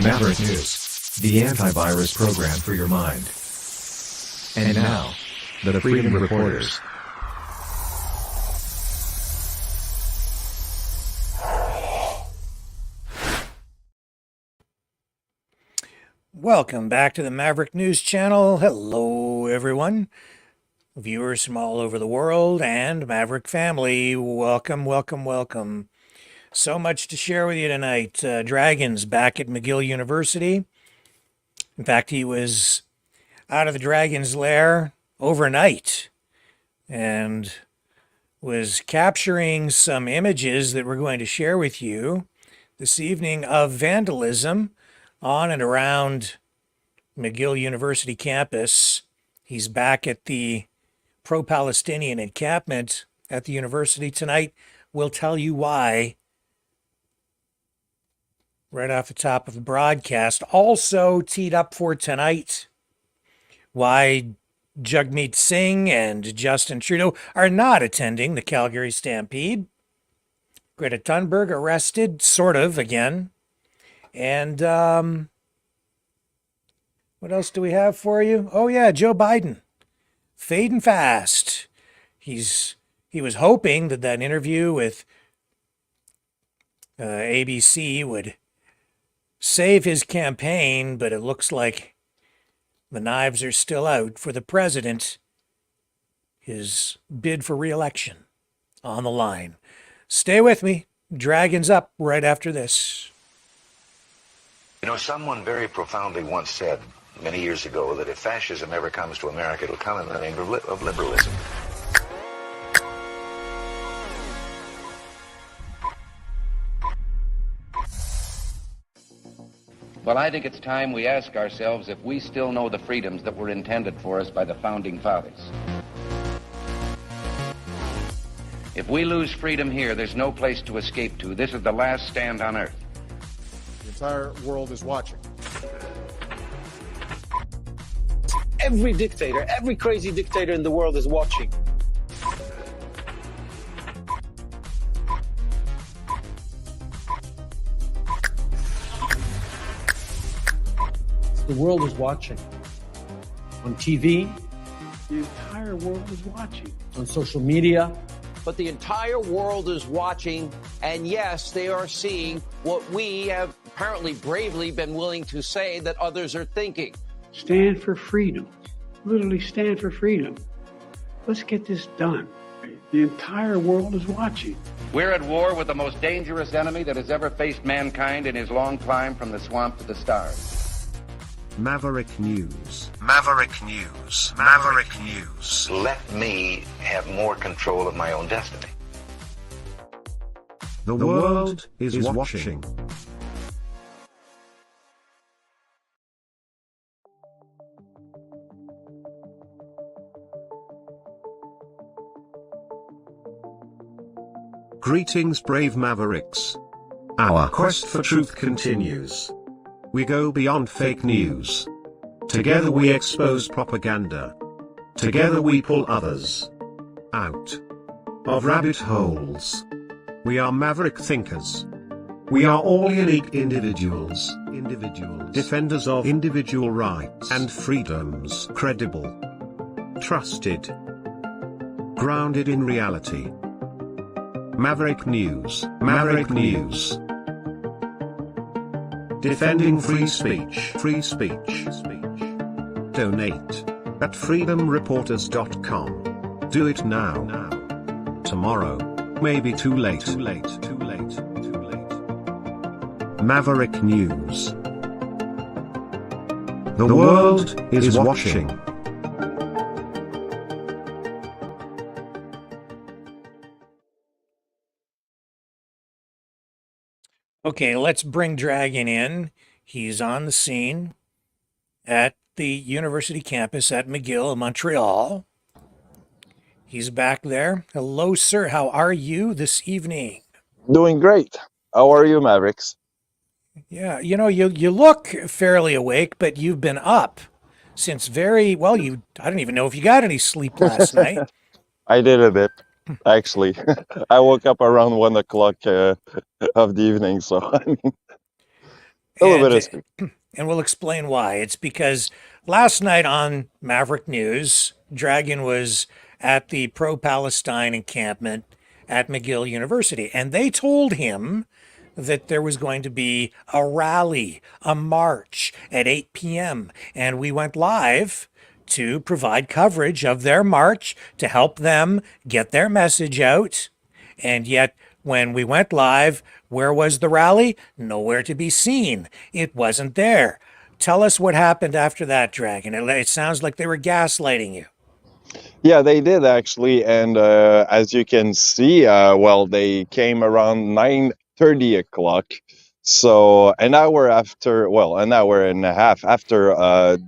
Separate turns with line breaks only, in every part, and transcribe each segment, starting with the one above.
Maverick News, the antivirus program for your mind. And now, the Freedom Reporters.
Welcome back to the Maverick News Channel. Hello, everyone. Viewers from all over the world and Maverick family, welcome, welcome, welcome. So much to share with you tonight. Dragon's back at McGill University. In fact, he was out of the Dragon's lair overnight and was capturing some images that we're going to share with you this evening of vandalism on and around McGill University campus. He's back at the Pro Palestine Encampment at the university tonight. We'll tell you why right off the top of the broadcast. Also teed up for tonight, why Jagmeet Singh and Justin Trudeau are not attending the Calgary Stampede. Greta Thunberg arrested, sort of, again. And what else do we have for you? Oh, yeah, Joe Biden. Fading fast. He was hoping that interview with ABC would save his campaign, but it looks like the knives are still out for the president. His bid for re-election on the line. Stay with me. Dragon's up right after this.
You know, someone very profoundly once said many years ago that if fascism ever comes to America, it'll come in the name of liberalism.
Well, I think it's time we ask ourselves if we still know the freedoms that were intended for us by the Founding Fathers. If we lose freedom here, there's no place to escape to. This is the last stand on earth.
The entire world is watching.
Every dictator, every crazy dictator in the world is watching.
The world is watching. On TV, the entire world is watching. On social media.
But the entire world is watching, and yes, they are seeing what we have apparently bravely been willing to say that others are thinking.
Stand for freedom. Literally stand for freedom. Let's get this done. The entire world is watching.
We're at war with the most dangerous enemy that has ever faced mankind in his long climb from the swamp to the stars.
Maverick News. Maverick News. Maverick News.
Let me have more control of my own destiny.
The world is watching. Greetings, brave Mavericks. Our quest for truth continues. We go beyond fake news. Together we expose propaganda. Together we pull others out of rabbit holes. We are maverick thinkers. We are all unique individuals. Defenders of individual rights and freedoms. Credible. Trusted. Grounded in reality. Maverick News. Maverick News. Defending free speech. Free speech. Donate at freedomreporters.com. Do it now. Tomorrow may be too late. Maverick News. The world is watching.
Okay, let's bring Dragon in. He's on the scene at the university campus at McGill in Montreal. He's back there. Hello, sir. How are you this evening?
Doing great. How are you, Mavericks?
Yeah, you look fairly awake, but you've been up since I don't even know if you got any sleep last night.
I did a bit. actually. I woke up around 1 o'clock of the evening, so I mean. A little bit of
And
screen.
and we'll explain why. It's because last night on Maverick News, Dragon was at the Pro Palestine Encampment at McGill University, and they told him that there was going to be a rally, a march at 8 p.m. And we went live to provide coverage of their march to help them get their message out. And yet, when we went live, where was the rally? Nowhere to be seen. It wasn't there. Tell us what happened after that, Dragon. It sounds like they were gaslighting you.
Yeah, they did actually, and as you can see, well, they came around 9:30 o'clock, so an hour after, well, an hour and a half after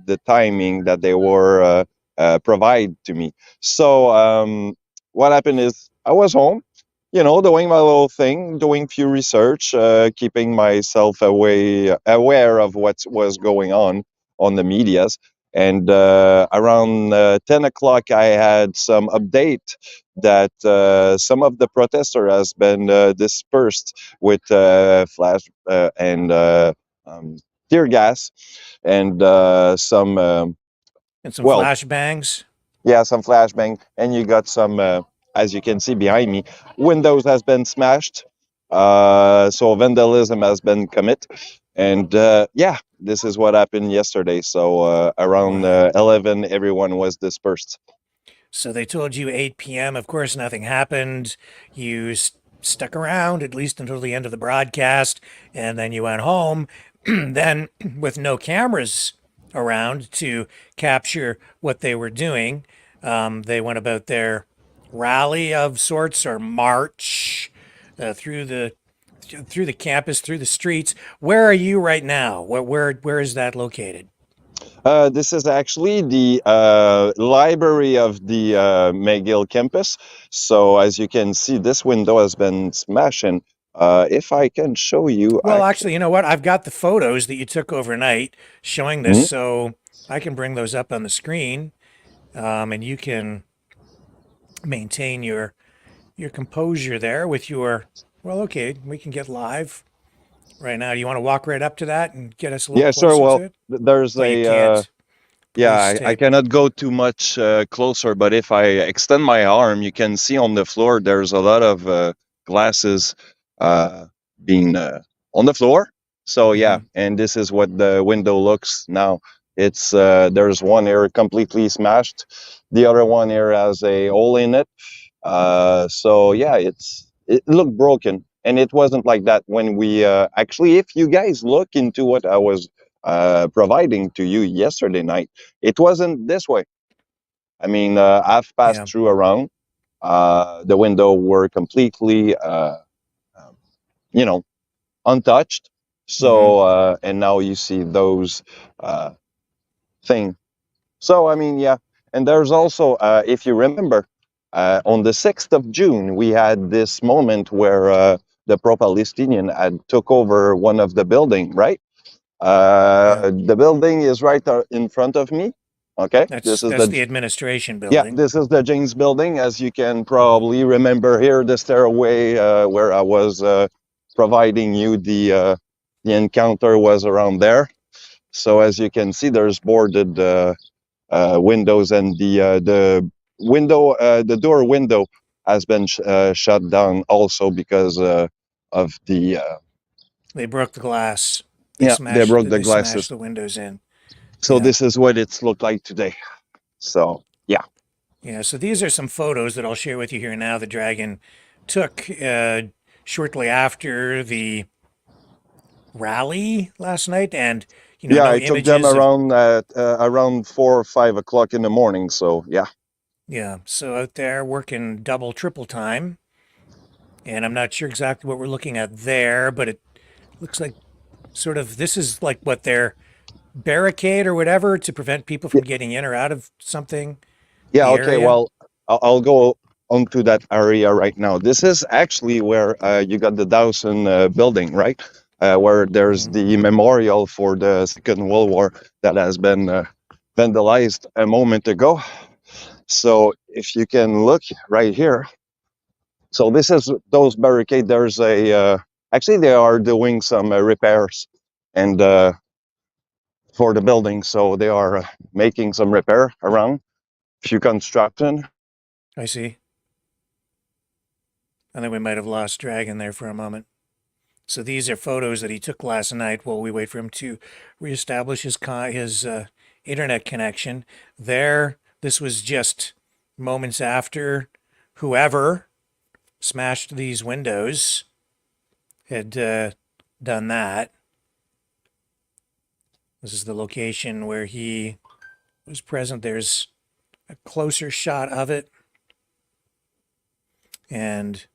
the timing that they were provide to me. So what happened is I was home, doing my little thing, doing few research, keeping myself aware of what was going on the medias. And around 10 o'clock, I had some update that some of the protester has been dispersed with flash and tear gas and some,
And some
well,
flashbangs.
yeah, some flashbang, and you got some, as you can see behind me, windows has been smashed. So vandalism has been commit, and yeah, this is what happened yesterday. So around 11, everyone was dispersed.
So they told you 8 p.m. Of course, nothing happened. You stuck around at least until the end of the broadcast, and then you went home. Then, with no cameras around to capture what they were doing, they went about their rally of sorts or march through the campus, through the streets. Where are you right now? Where is that located?
This is actually the library of the McGill campus. So as you can see, this window has been smashed. And if I can show you,
Well, actually, you know what? I've got the photos that you took overnight showing this, so I can bring those up on the screen, and you can maintain your composure there with your. Well, okay, we can get live right now. Do you want to walk right up to that and get us a little
yeah, sure.
closer
Well,
to it?
there's
Well, you
a
can't.
yeah,
Please
I
stay.
cannot go too much closer, but if I extend my arm, you can see on the floor there's a lot of glasses being on the floor. So yeah, and this is what the window looks now. It's there's one here completely smashed, the other one here has a hole in it. So yeah, it looked broken, and it wasn't like that when we actually, if you guys look into what I was providing to you yesterday night, it wasn't this way. I mean, I've passed through around. The window were completely, you know, untouched. So, and now you see those thing. So, I mean, yeah. And there's also, if you remember, on the 6th of June, we had this moment where the Pro Palestinian had took over one of the building, right? The building is right in front of me. Okay,
That's the administration
yeah,
building.
this is the James building. As you can probably remember here, the stairway where I was providing you the encounter was around there. So as you can see, there's boarded windows, and the window, the door window has been shut down also because of the.
They broke the glass.
They broke the glasses.
Smashed the windows in.
So this is what it's looked like today. So yeah.
Yeah. So these are some photos that I'll share with you here now. The Dragon took shortly after the rally last night, and
yeah,
no
I took them around 4 or 5 o'clock in the morning. So yeah.
Yeah. So out there working double, triple time, and I'm not sure exactly what we're looking at there, but it looks like sort of this is like what their barricade or whatever to prevent people from getting in or out of something.
Yeah. Okay. Well, I'll go onto that area right now. This is actually where you got the Dawson building, right? Where there's the memorial for the Second World War that has been vandalized a moment ago. So if you can look right here. So this is those barricades. There's a actually they are doing some repairs and for the building. So they are making some repair around, few construction.
I see. I think we might have lost Dragon there for a moment. So these are photos that he took last night while we wait for him to reestablish his internet connection. This was just moments after whoever smashed these windows had done that. This is the location where he was present. There's a closer shot of it. And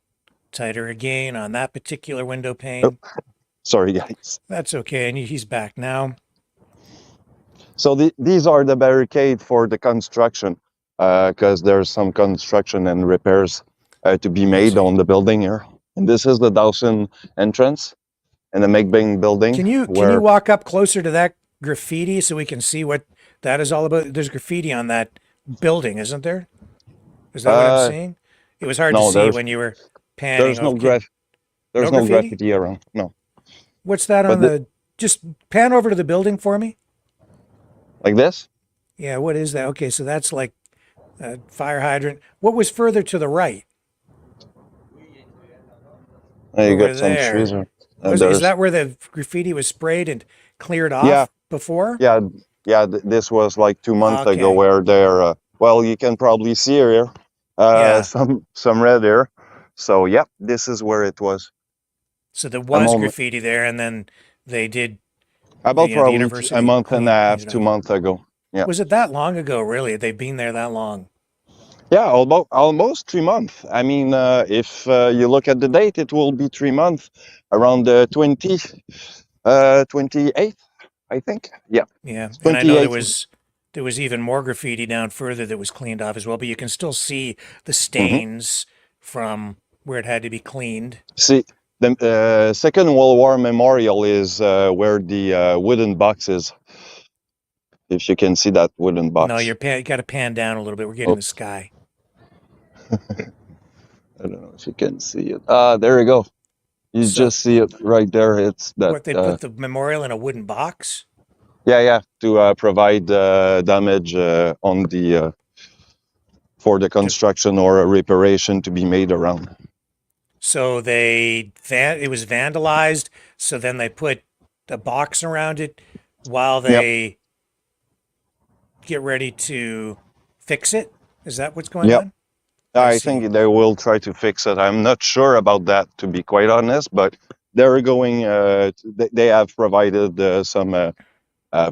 tighter again on that particular window pane.
Oh, sorry, guys.
That's okay. And he's back now.
So these are the barricade for the construction, because there's some construction and repairs to be made on the building here. And this is the Dawson entrance and the McGill building.
Can you walk up closer to that graffiti so we can see what that is all about? There's graffiti on that building, isn't there? Is that what I'm seeing? It was hard to see when you were panning.
There's no graffiti around. No.
What's that on the? Just pan over to the building for me.
Like this?
Yeah. What is that? Okay, so that's like a fire hydrant. What was further to the right?
You got some trees.
Is that where the graffiti was sprayed and cleared off before?
Yeah. This was like 2 months ago where they're. Well, you can probably see here. Some red here. So yeah, this is where it was.
So there was graffiti there, and then they did
about probably a month and a half, 2 months ago. Yeah.
Was it that long ago? Really? They've been there that long?
Yeah, almost 3 months. I mean, if you look at the date, it will be 3 months, around the 28th, I think. Yeah.
Yeah, and I know there was even more graffiti down further that was cleaned off as well, but you can still see the stains from where it had to be cleaned.
See, the Second World War Memorial is where the wooden box is. If you can see that wooden box.
No, you got to pan down a little bit. We're getting the sky.
I don't know if you can see it. There you go. You just see it right there. It's that.
What, they put the memorial in a wooden box?
Yeah, to provide damage on the for the construction or a reparation to be made around.
So it was vandalized. So then they put a box around it while they get ready to fix it. Is that what's going on?
I think they will try to fix it. I'm not sure about that, to be quite honest, but they're going. They have provided some.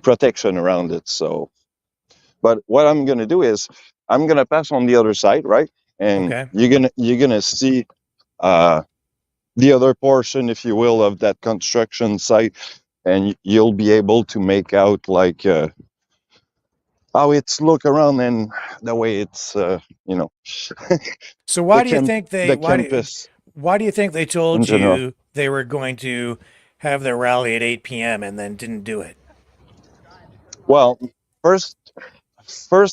Protection around it. So, but what I'm gonna do is I'm gonna pass on the other side, right? And you're gonna see the other portion, if you will, of that construction site, and you'll be able to make out like how it's look around and the way it's
So why do you think why do you think they told you they were going to have their rally at 8 p.m. and then didn't do it?
Well, first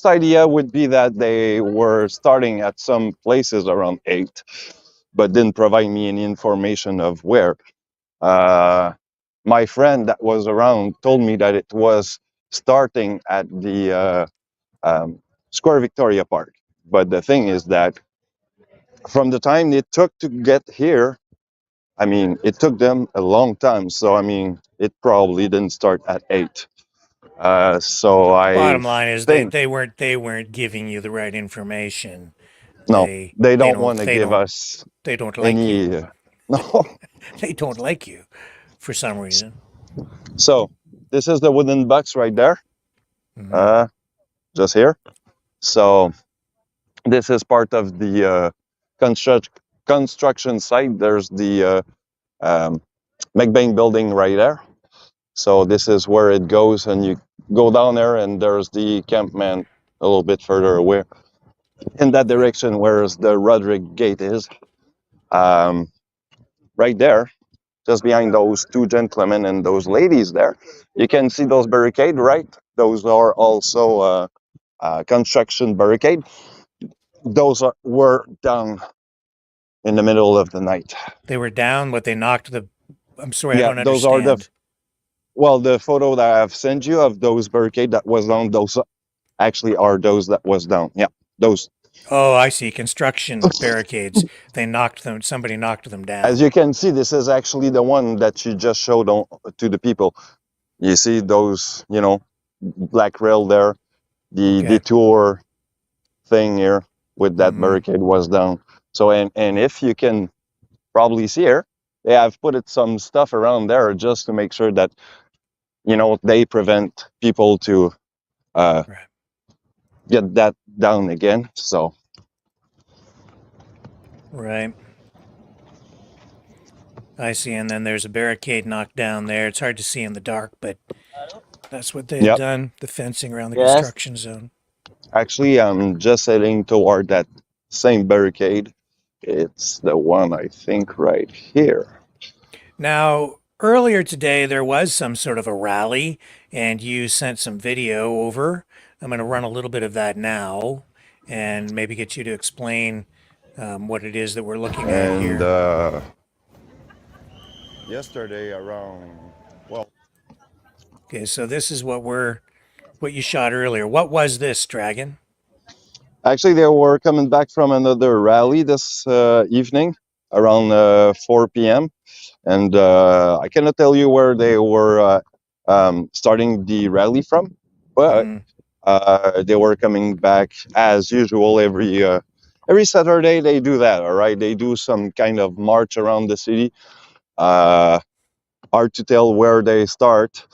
idea would be that they were starting at some places around 8, but didn't provide me any information of where. My friend that was around told me that it was starting at the Square Victoria Park. But the thing is that from the time it took to get here, I mean, it took them a long time. So, I mean, it probably didn't start at 8. So
bottom line is they weren't giving you the right information.
No, they don't want to give us.
They don't like you.
No,
they don't like you for some reason.
So this is the wooden box right there, just here. So this is part of the construction site. There's the McGill building right there. So this is where it goes, and you go down there, and there's the encampment a little bit further away in that direction, where the Rodeo gate is. Right there, just behind those two gentlemen and those ladies there, you can see those barricades, right? Those are also construction barricade. Those were down in the middle of the night.
They were down, but they knocked the. I'm sorry, I don't understand.
well, the photo that I've sent you of those barricade that was down, those actually are those that was down. Yeah, those.
Oh, I see. Construction barricades. Somebody knocked them
As
down.
you can see, this is actually the one that you just showed to the people. You see those, black rail there, the
Okay.
detour thing here with that
Mhm.
barricade was down. So, and if you can probably see here, they have put some stuff around there just to make sure that, they prevent people to
Right.
get that down again. So,
Right. I see. And then there's a barricade knocked down there. It's hard to see in the dark, but that's what they had
yep.
done. The fencing around the
Yes.
construction zone.
Actually, I'm just heading toward that same barricade. It's the one I think right here.
Now, earlier today, there was some sort of a rally, and you sent some video over. I'm going to run a little bit of that now and maybe get you to explain what it is that we're looking at
And
here.
yesterday around, well,
Okay, so this is what you shot earlier. What was this, Dragon?
actually they were coming back from another rally this evening around 4 p.m. And I cannot tell you where they were starting the rally from, but
Mm,
they were coming back as usual every Saturday. They do that, all right. They do some kind of march around the city. Uh, Hard to tell where they start.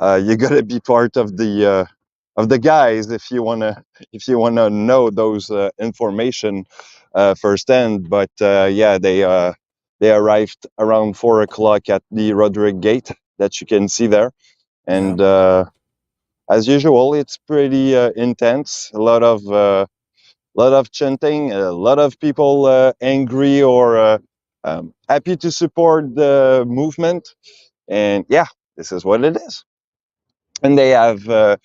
You gotta be part of the guys if you wanna know those information firsthand. But yeah, they arrived around 4 o'clock at the Roderick Gate that you can see there,
yeah.
and as usual, it's pretty intense. A lot of chanting, a lot of people angry or happy to support the movement. And yeah, this is what it is. And they have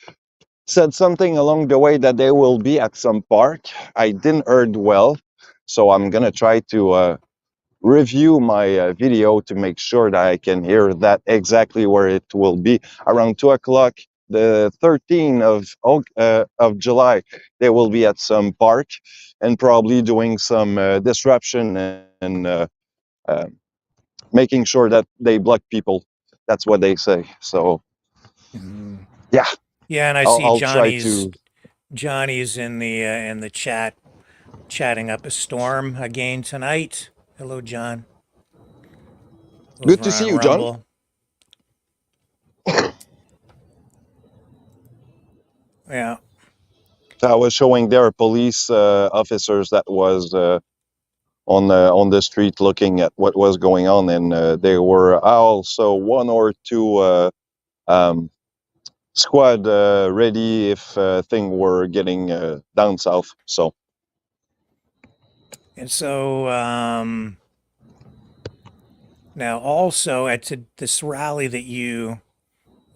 said something along the way that they will be at some park. I didn't heard well, so I'm gonna try to review my video to make sure that I can hear that exactly where it will be around 2 o'clock. The 13th of July, they will be at some park and probably doing some disruption and uh, making sure that they block people. That's what they say. So
Mhm.
yeah,
Yeah, and I
I'll,
see
I'll try to.
Johnny's in the chat chatting up a storm again tonight. Hello, John.
Good
Over
to see
on
you, John.
Rumble. Yeah.
I was showing there police officers that was on the street looking at what was going on, and there were also one or two um, squad ready if things were getting down south. So
And so now also this rally that you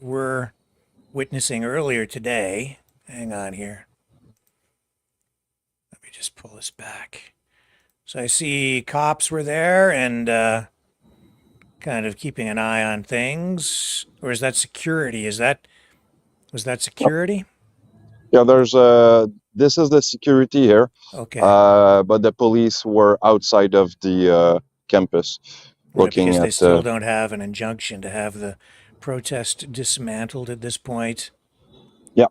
were witnessing earlier today. Hang on here. Let me just pull this back. So I see cops were there and kind of keeping an eye on things. Or is that security? Was that security?
yeah, there's this is the security here,
Okay.
but the police were outside of the campus
Yeah,
looking
because they
at.
still don't have an injunction to have the protest dismantled at this point.
Yeah.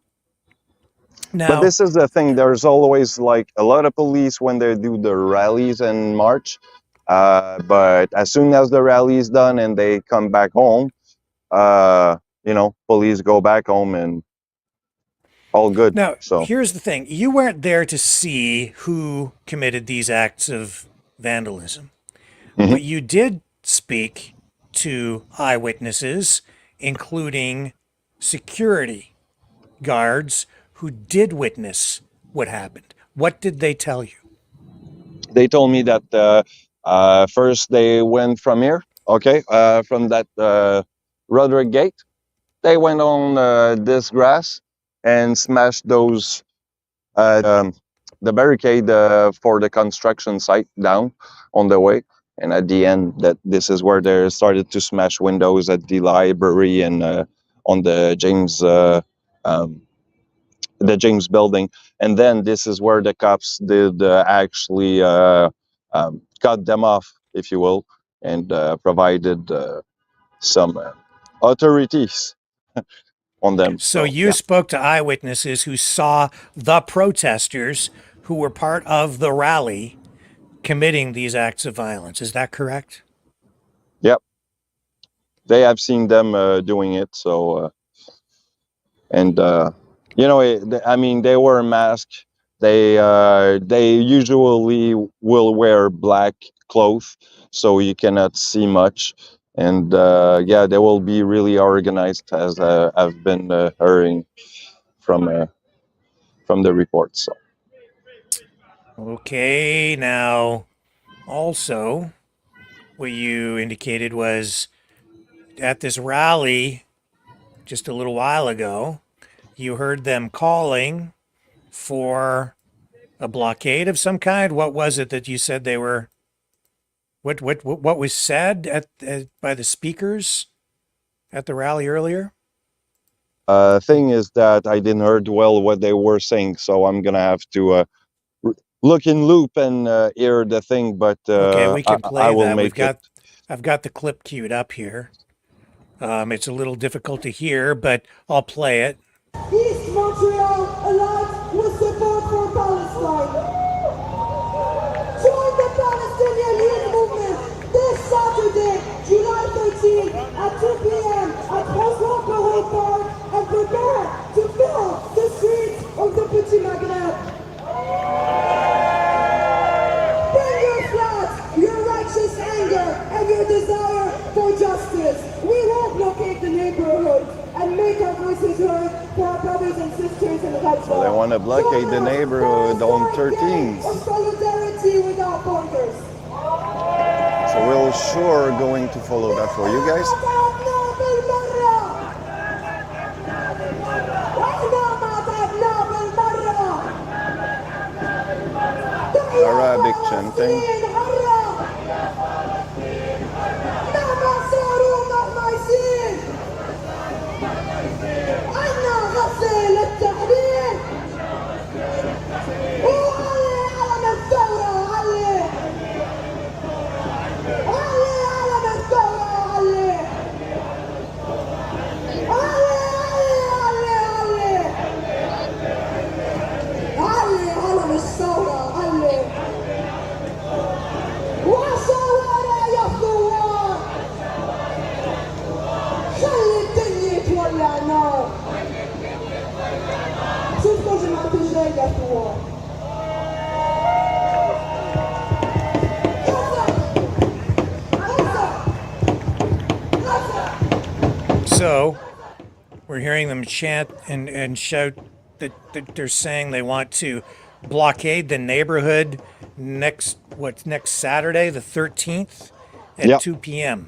But
Now,
this is the thing. There's always like a lot of police when they do the rallies and march. But as soon as the rally is done and they come back home, police go back home and all good.
now
So
here's the thing. You weren't there to see who committed these acts of vandalism,
mhm.
but you did speak to eyewitnesses, including security guards who did witness what happened. What did they tell you?
They told me that first they went from here, okay, from that Roderick Gate. They went on this grass and smashed the barricade for the construction site down on the way. And at the end, that this is where they started to smash windows at the library and on the James building, and then this is where the cops did actually cut them off, if you will, and provided some authorities on them.
So you
yeah.
spoke to eyewitnesses who saw the protesters who were part of the rally committing these acts of violence. Is that correct?
Yep. They have seen them doing it. So, and you know, I mean, they were masked. They usually will wear black clothes, so you cannot see much. And yeah, they will be really organized, as I've been hearing from the reports. So.
Okay, now also what you indicated was at this rally just a little while ago, you heard them calling for a blockade of some kind. What was it that you said they were? What was said by the speakers at the rally earlier?
Thing is that I didn't heard well what they were saying, so I'm gonna have to look in loop and hear the thing. But
Okay, we can
I
play
will
that.
make it.
I've got the clip queued up here. It's a little difficult to hear, but I'll play it.
East Montreal aligned with support for Palestine. Join the Palestinian Youth Movement this Saturday, July 13 at 2 p.m. at François Park and prepare to fill the streets of the Petit Maghreb. Bring your flags, your righteous anger, and your desire for justice. We won't blockade the neighborhood and make our voices heard for our brothers and sisters in Gaza.
Well, they want to blockade the neighborhood on 13th.
Of solidarity without borders.
So we're sure going to follow that for you guys. Arabic chanting.
So we're hearing them chant and shout that they're saying they want to blockade the neighborhood next Saturday, the 13th at
Yep.
2 p.m.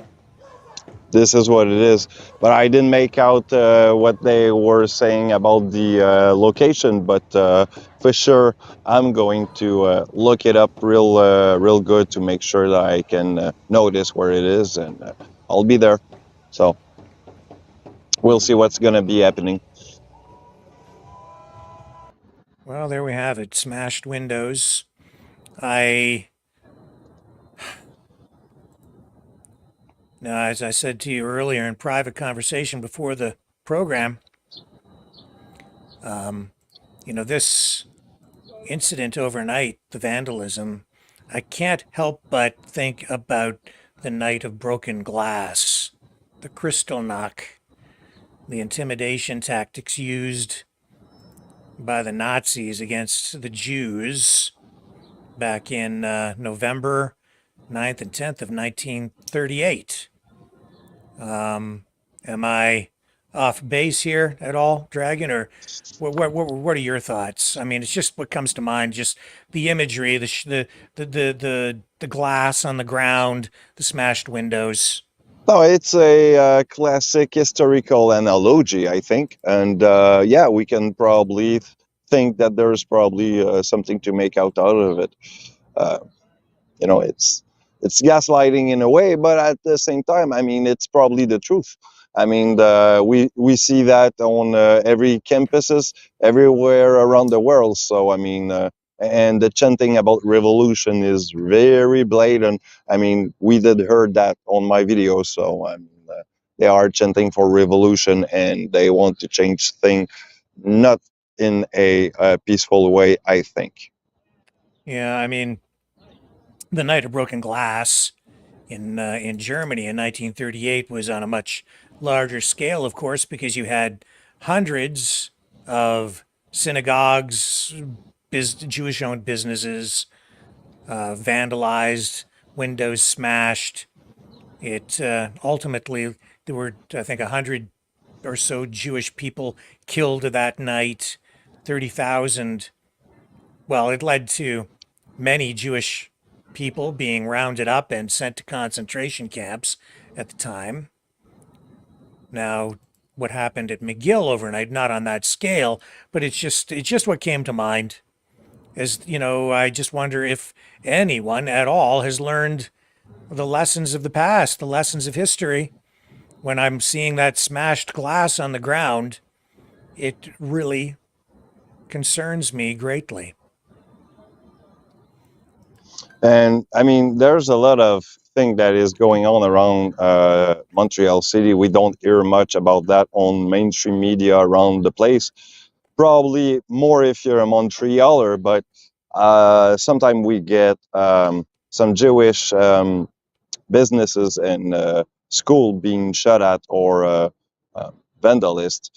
This is what it is. But I didn't make out what they were saying about the location. But for sure, I'm going to look it up real good to make sure that I can notice where it is, and I'll be there. So we'll see what's going to be happening.
Well, there we have it. Smashed windows. Now, as I said to you earlier in private conversation before the program, this incident overnight, the vandalism, I can't help but think about the night of broken glass, the Kristallnacht, the intimidation tactics used by the Nazis against the Jews back in November 9th and 10th of 1938. Am I off base here at all, Dragon, or what are your thoughts? I mean, it's just what comes to mind, just the imagery, the glass on the ground, the smashed windows.
No, it's a classic historical analogy, I think, and yeah, we can probably think that there's probably something to make out of it. it's gaslighting in a way, but at the same time, I mean, it's probably the truth. I mean, we see that on every campuses everywhere around the world. So I mean, and the chanting about revolution is very blatant. I mean, we did heard that on my video. So I mean, they are chanting for revolution and they want to change things, not in a peaceful way, I think.
Yeah, I mean, the Night of Broken Glass in Germany in 1938 was on a much larger scale, of course, because you had hundreds of synagogues, Jewish-owned businesses vandalized, windows smashed. It ultimately there were, I think, 100 or so Jewish people killed that night. 30,000. Well, it led to many Jewish people being rounded up and sent to concentration camps at the time. Now, what happened at McGill overnight, not on that scale, but it's just what came to mind. As you know, I just wonder if anyone at all has learned the lessons of the past, the lessons of history. When I'm seeing that smashed glass on the ground, it really concerns me greatly.
And I mean, there's a lot of thing that is going on around Montreal City. We don't hear much about that on mainstream media around the place. Probably more if you're a Montrealer, but sometimes we get some Jewish businesses and school being shut at or vandalized.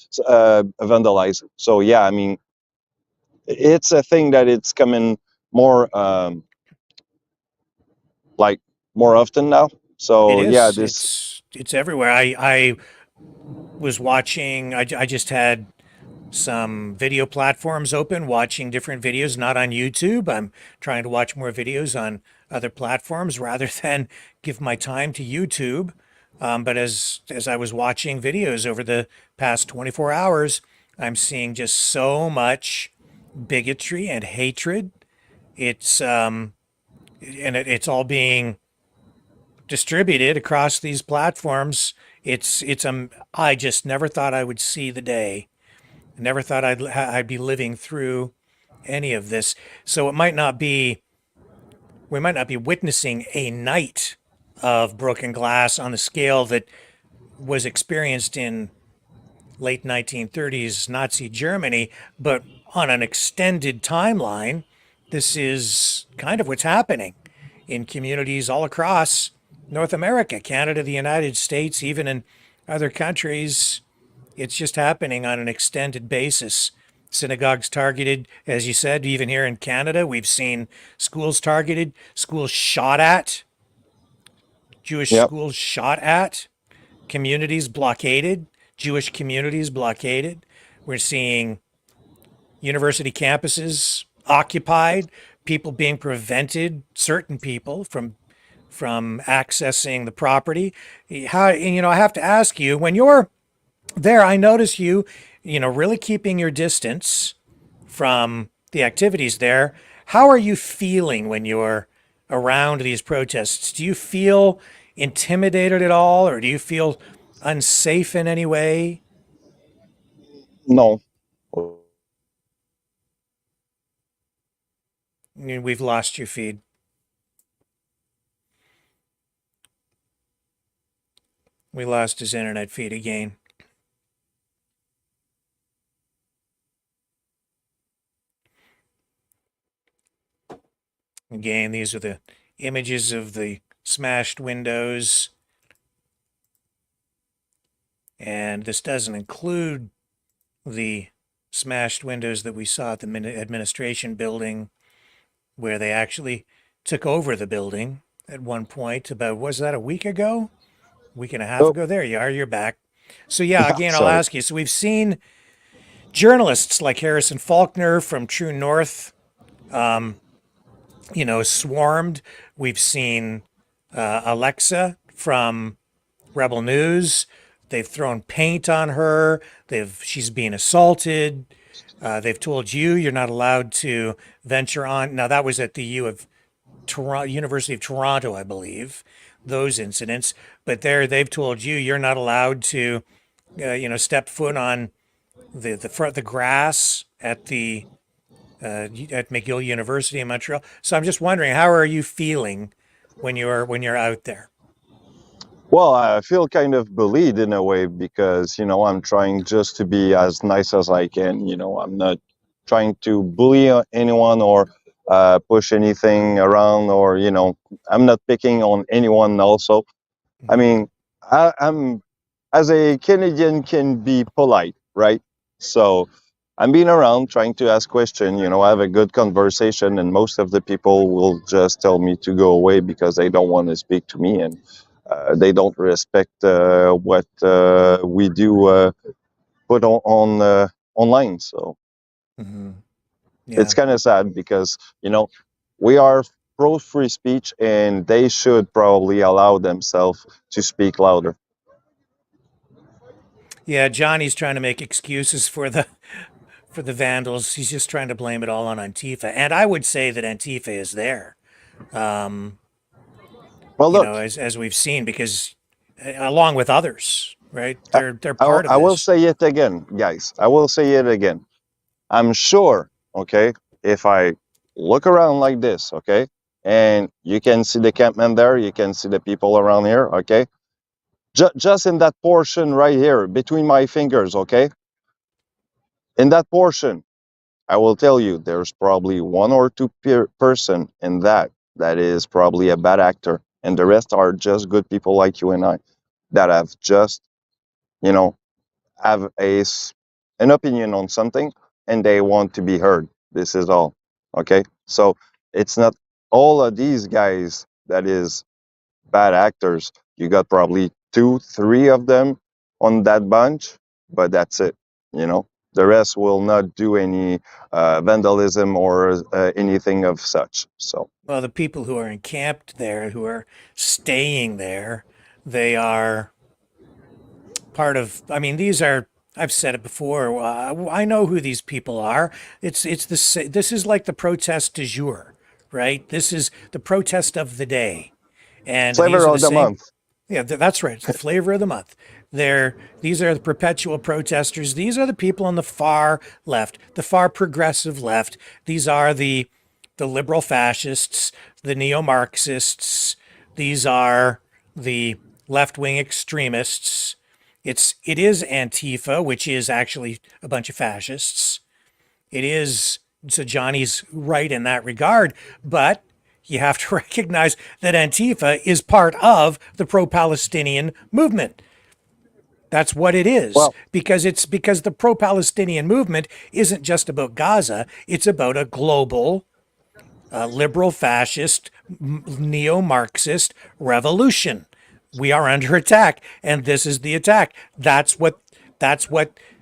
So yeah, I mean, it's a thing that it's coming more like more often now.
It
So yeah,
is.
this
It's everywhere. I was watching. I just had some video platforms open, watching different videos, not on YouTube. I'm trying to watch more videos on other platforms rather than give my time to YouTube. But as I was watching videos over the past 24 hours, I'm seeing just so much bigotry and hatred. It's it's all being distributed across these platforms. I just never thought I would see the day. Never thought I'd be living through any of this. So we might not be witnessing a night of broken glass on the scale that was experienced in late 1930s Nazi Germany, but on an extended timeline, this is kind of what's happening in communities all across North America, Canada, the United States, even in other countries. It's just happening on an extended basis. Synagogues targeted, as you said, even here in Canada, we've seen schools targeted, schools shot at, Jewish
yep.
schools shot at, communities blockaded, Jewish communities blockaded. We're seeing university campuses occupied, people being prevented, certain people from accessing the property. How, and, I have to ask you, when you're there, I notice you, really keeping your distance from the activities there. How are you feeling when you're around these protests? Do you feel intimidated at all, or do you feel unsafe in any way?
No.
We've lost your feed. We lost his internet feed again. Again, these are the images of the smashed windows. And this doesn't include the smashed windows that we saw at the administration building, where they actually took over the building at one point about, was that a week ago? Week and a half ago? There you are, you're back. So yeah, again, I'll ask you. So we've seen journalists like Harrison Faulkner from True North, swarmed. We've seen Alexa from Rebel News. They've thrown paint on her. She's being assaulted. They've told you're not allowed to venture on. Now that was at the University of Toronto, I believe, those incidents. But they've told you you're not allowed to, step foot on the grass at McGill University in Montreal. So I'm just wondering, how are you feeling when you're out there?
Well, I feel kind of bullied in a way because, I'm trying just to be as nice as I can. I'm not trying to bully anyone or push anything around or, I'm not picking on anyone also. I mean, I'm, as a Canadian, can be polite, right? So I'm being around trying to ask questions, have a good conversation, and most of the people will just tell me to go away because they don't want to speak to me and they don't respect what we do put on online. So
Yeah.
it's kind of sad because, we are pro free speech and they should probably allow themselves to speak louder.
Yeah, Johnny's trying to make excuses for the vandals. He's just trying to blame it all on Antifa. And I would say that Antifa is there.
Well, look,
As we've seen, because along with others, right? They're part of
I will
this.
say it again, guys. I will say it again. I'm sure, okay, if I look around like this, okay, and you can see the campman there, you can see the people around here, okay, just in that portion right here between my fingers, okay, in that portion, I will tell you there's probably one or two person in that is probably a bad actor, and the rest are just good people like you and I that have just, you know, have an opinion on something and they want to be heard. This is all. Okay? So it's not all of these guys that is bad actors. You got probably 2, 3 of them on that bunch, but that's it. The rest will not do any vandalism or anything of such. So,
Well, the people who are encamped there, who are staying there, they are part of. I mean, these are. I've said it before. I know who these people are. This is like the protest du jour, right? This is the protest of the day, and these
flavor
are
of
the
the
same.
month.
Yeah, that's right. It's the flavor of the month. These are the perpetual protesters. These are the people on the far left, the far progressive left. These are the liberal fascists, the neo-Marxists. These are the left-wing extremists. It is Antifa, which is actually a bunch of fascists. It is, so Johnny's right in that regard, but you have to recognize that Antifa is part of the pro-Palestinian movement. That's what it is.
Well,
because the pro-Palestinian movement isn't just about Gaza. It's about a global liberal fascist neo-Marxist revolution. We are under attack, and this is the attack. That's what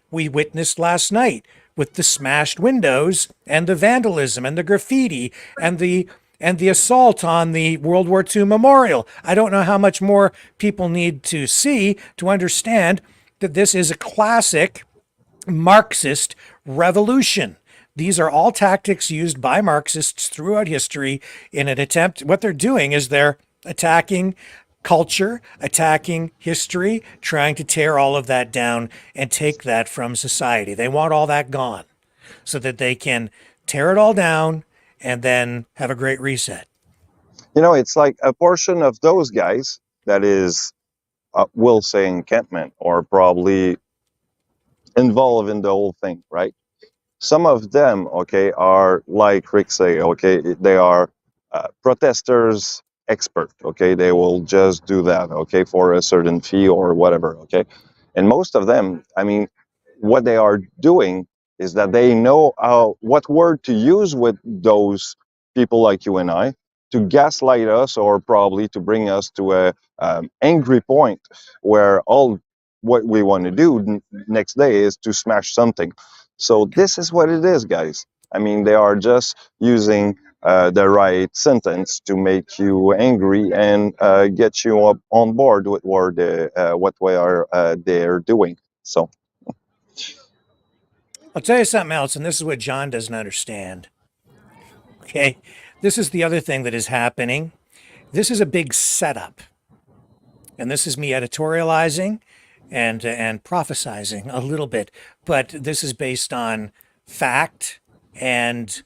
we witnessed last night with the smashed windows and the vandalism and the graffiti and the assault on the World War II memorial. I don't know how much more people need to see to understand that this is a classic Marxist revolution. These are all tactics used by Marxists throughout history in an attempt. What they're doing is they're attacking culture, attacking history, trying to tear all of that down and take that from society. They want all that gone so that they can tear it all down and then have a great reset.
It's like a portion of those guys that is, we'll say, encampment or probably involved in the whole thing, right? Some of them, okay, are like Rick say, okay, they are protesters expert, okay, they will just do that, okay, for a certain fee or whatever, okay, and most of them, I mean, what they are doing is that they know what word to use with those people like you and I to gaslight us or probably to bring us to a angry point where all what we want to do next day is to smash something. So this is what it is, guys. I mean, they are just using the right sentence to make you angry and get you up on board with what they're doing. So
I'll tell you something else, and this is what John doesn't understand. Okay. this is the other thing that is happening. This is a big setup. And this is me editorializing and prophesizing a little bit, but this is based on fact and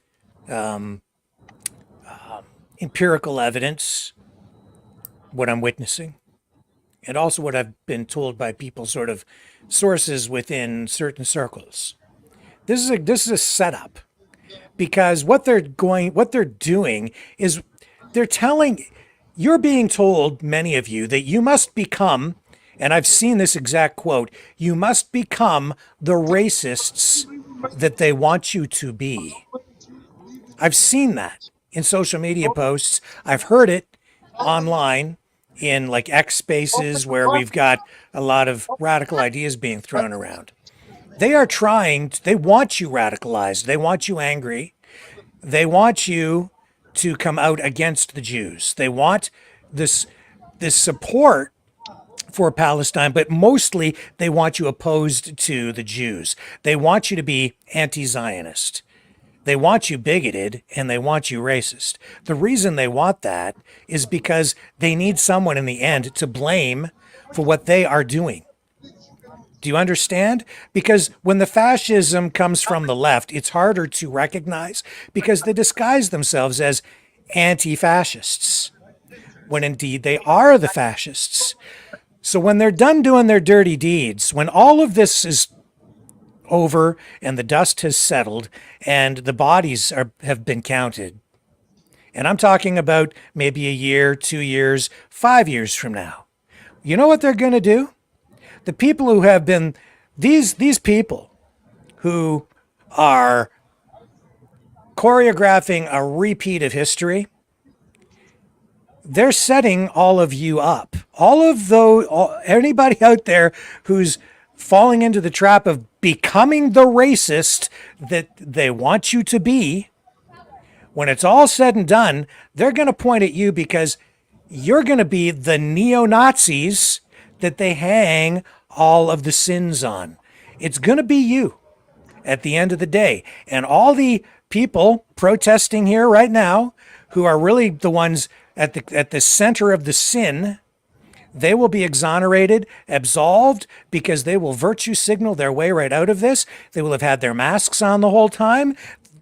empirical evidence, what I'm witnessing, and also what I've been told by people, sort of sources within certain circles. This is a setup, because what they're doing is they're telling, you're being told, many of you, that you must become, and I've seen this exact quote, you must become the racists that they want you to be. I've seen that in social media posts. I've heard it online in like X spaces where we've got a lot of radical ideas being thrown around. They are they want you radicalized. They want you angry. They want you to come out against the Jews. They want this support for Palestine, but mostly they want you opposed to the Jews. They want you to be anti-Zionist. They want you bigoted and they want you racist. The reason they want that is because they need someone in the end to blame for what they are doing. Do you understand? Because when the fascism comes from the left, it's harder to recognize because they disguise themselves as anti-fascists, when indeed they are the fascists. So when they're done doing their dirty deeds, when all of this is over and the dust has settled and the bodies have been counted, and I'm talking about maybe a year, 2 years, 5 years from now, you know what they're going to do? The people who have been, these people who are choreographing a repeat of history, they're setting all of you up. Anybody out there who's falling into the trap of becoming the racist that they want you to be, when it's all said and done, they're going to point at you because you're going to be the neo-Nazis that they hang all of the sins on. It's going to be you at the end of the day. And all the people protesting here right now, who are really the ones at the center of the sin, they will be exonerated, absolved, because they will virtue signal their way right out of this. They will have had their masks on the whole time.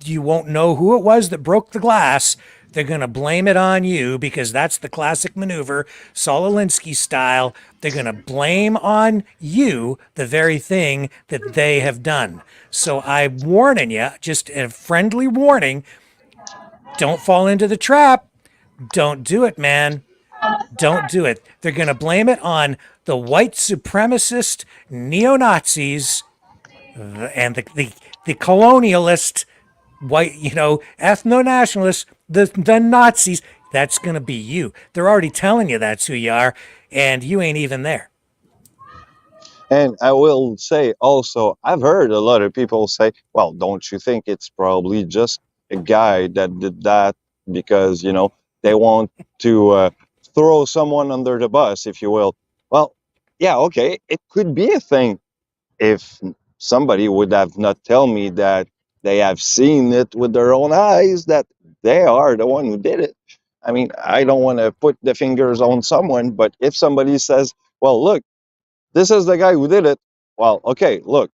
You won't know who it was that broke the glass. They're going to blame it on you because that's the classic maneuver, Saul Alinsky style. They're going to blame on you the very thing that they have done. So I'm warning you, just a friendly warning, don't fall into the trap. Don't do it, man. Don't do it. They're going to blame it on the white supremacist neo-Nazis and the colonialist white, ethno-nationalists, the Nazis. That's going to be you. They're already telling you that's who you are, and you ain't even there.
And I will say also, I've heard a lot of people say, well, don't you think it's probably just a guy that did that because, they want to throw someone under the bus, if you will. Well, yeah, okay, it could be a thing if somebody would have not tell me that they have seen it with their own eyes, that they are the one who did it. I mean, I don't want to put the fingers on someone, but if somebody says, well, look, this is the guy who did it. Well, okay, look,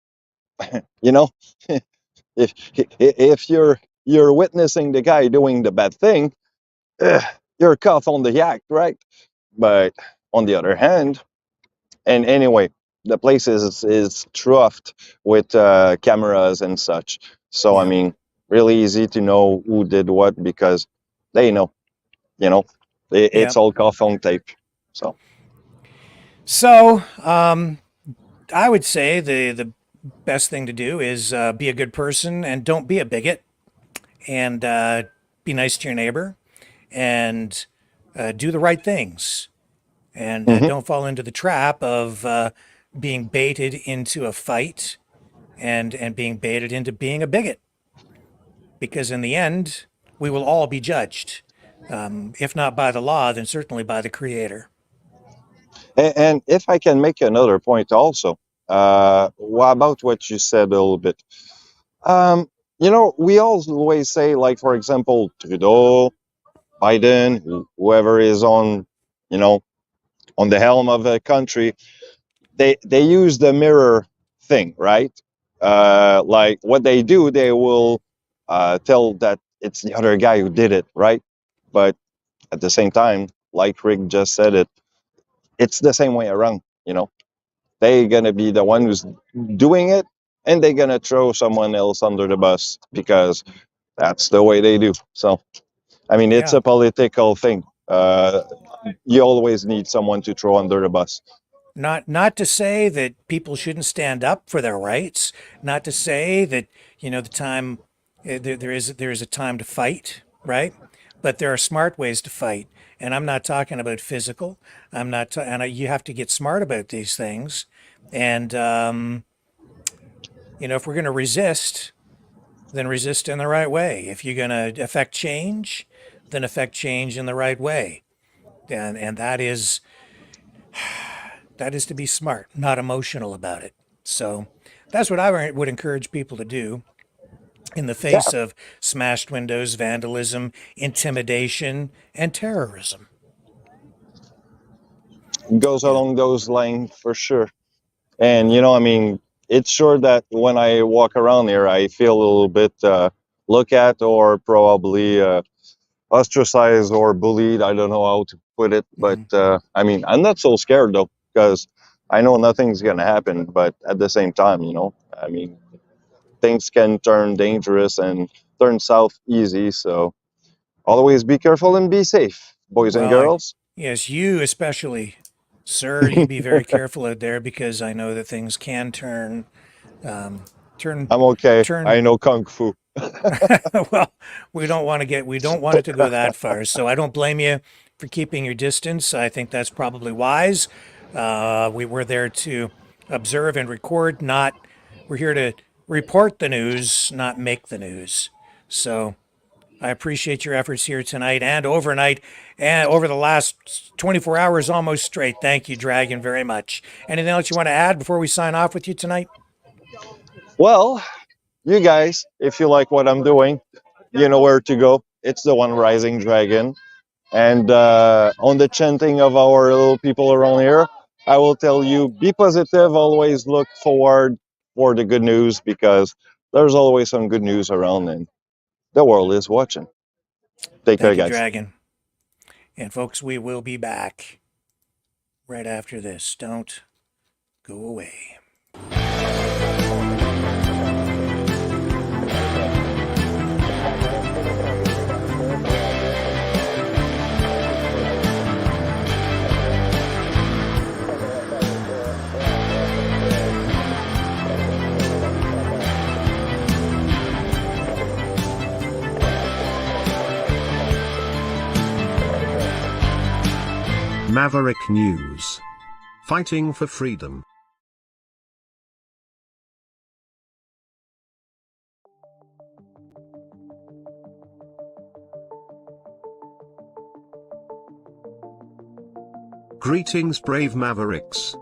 if you're witnessing the guy doing the bad thing, you're caught on the act, right? But on the other hand, and anyway, the place is truffed with cameras and such. So I mean, really easy to know who did what because they know, it's all caught on tape.
So I would say the best thing to do is be a good person and don't be a bigot, and be nice to your neighbor, and do the right things, and don't fall into the trap of being baited into a fight and being baited into being a bigot, because in the end we will all be judged, if not by the law, then certainly by the Creator.
And if I can make another point also, about what you said a little bit, we always say, like, for example, Trudeau, Biden, whoever is on, you know, on the helm of a country, they use the mirror thing, right? Like what they do, they will tell that it's the other guy who did it, right? But at the same time, like Rick just said it, it's the same way around, you know. They're gonna be the one who's doing it, and they're gonna throw someone else under the bus because that's the way they do. So, I mean, it's
Yeah.
a political thing. You always need someone to throw under the bus.
Not to say that people shouldn't stand up for their rights, not to say that, the time there is a time to fight, right? But there are smart ways to fight, and I'm not talking about physical. I'm not and you have to get smart about these things. And if we're going to resist, then resist in the right way. If you're going to affect change, then affect change in the right way. And that is to be smart, not emotional about it. So that's what I would encourage people to do in the
Yeah,
face of smashed windows, vandalism, intimidation, and terrorism.
it goes
Yeah.
along those lines for sure. And I mean, it's sure that when I walk around here, I feel a little bit looked at or probably ostracized or bullied. I don't know how to put it, but
Mhm.
I mean, I'm not so scared though because I know nothing's gonna happen. But at the same time, I mean, things can turn dangerous and turn south easy. So always be careful and be safe, boys and
Well,
girls.
yes, you especially, sir, you be very careful out there because I know that things can um, turn,
I'm okay.
turn.
I know kung fu.
Well, we don't want it to go that far. So I don't blame you for keeping your distance. I think that's probably wise. We were there to observe and record, we're here to report the news, not make the news. So I appreciate your efforts here tonight and overnight and over the last 24 hours almost straight. Thank you, Dragon, very much. Anything else you want to add before we sign off with you tonight?
Well, you guys, if you like what I'm doing, you know where to go. It's the One Rising Dragon. And on the chanting of our little people around here, I will tell you be positive, always look forward for the good news because there's always some good news around and the world is watching. Take care,
Thank you,
guys.
Dragon. And folks, we will be back right after this. Don't go away.
Maverick News. Fighting for freedom. Greetings, brave Mavericks.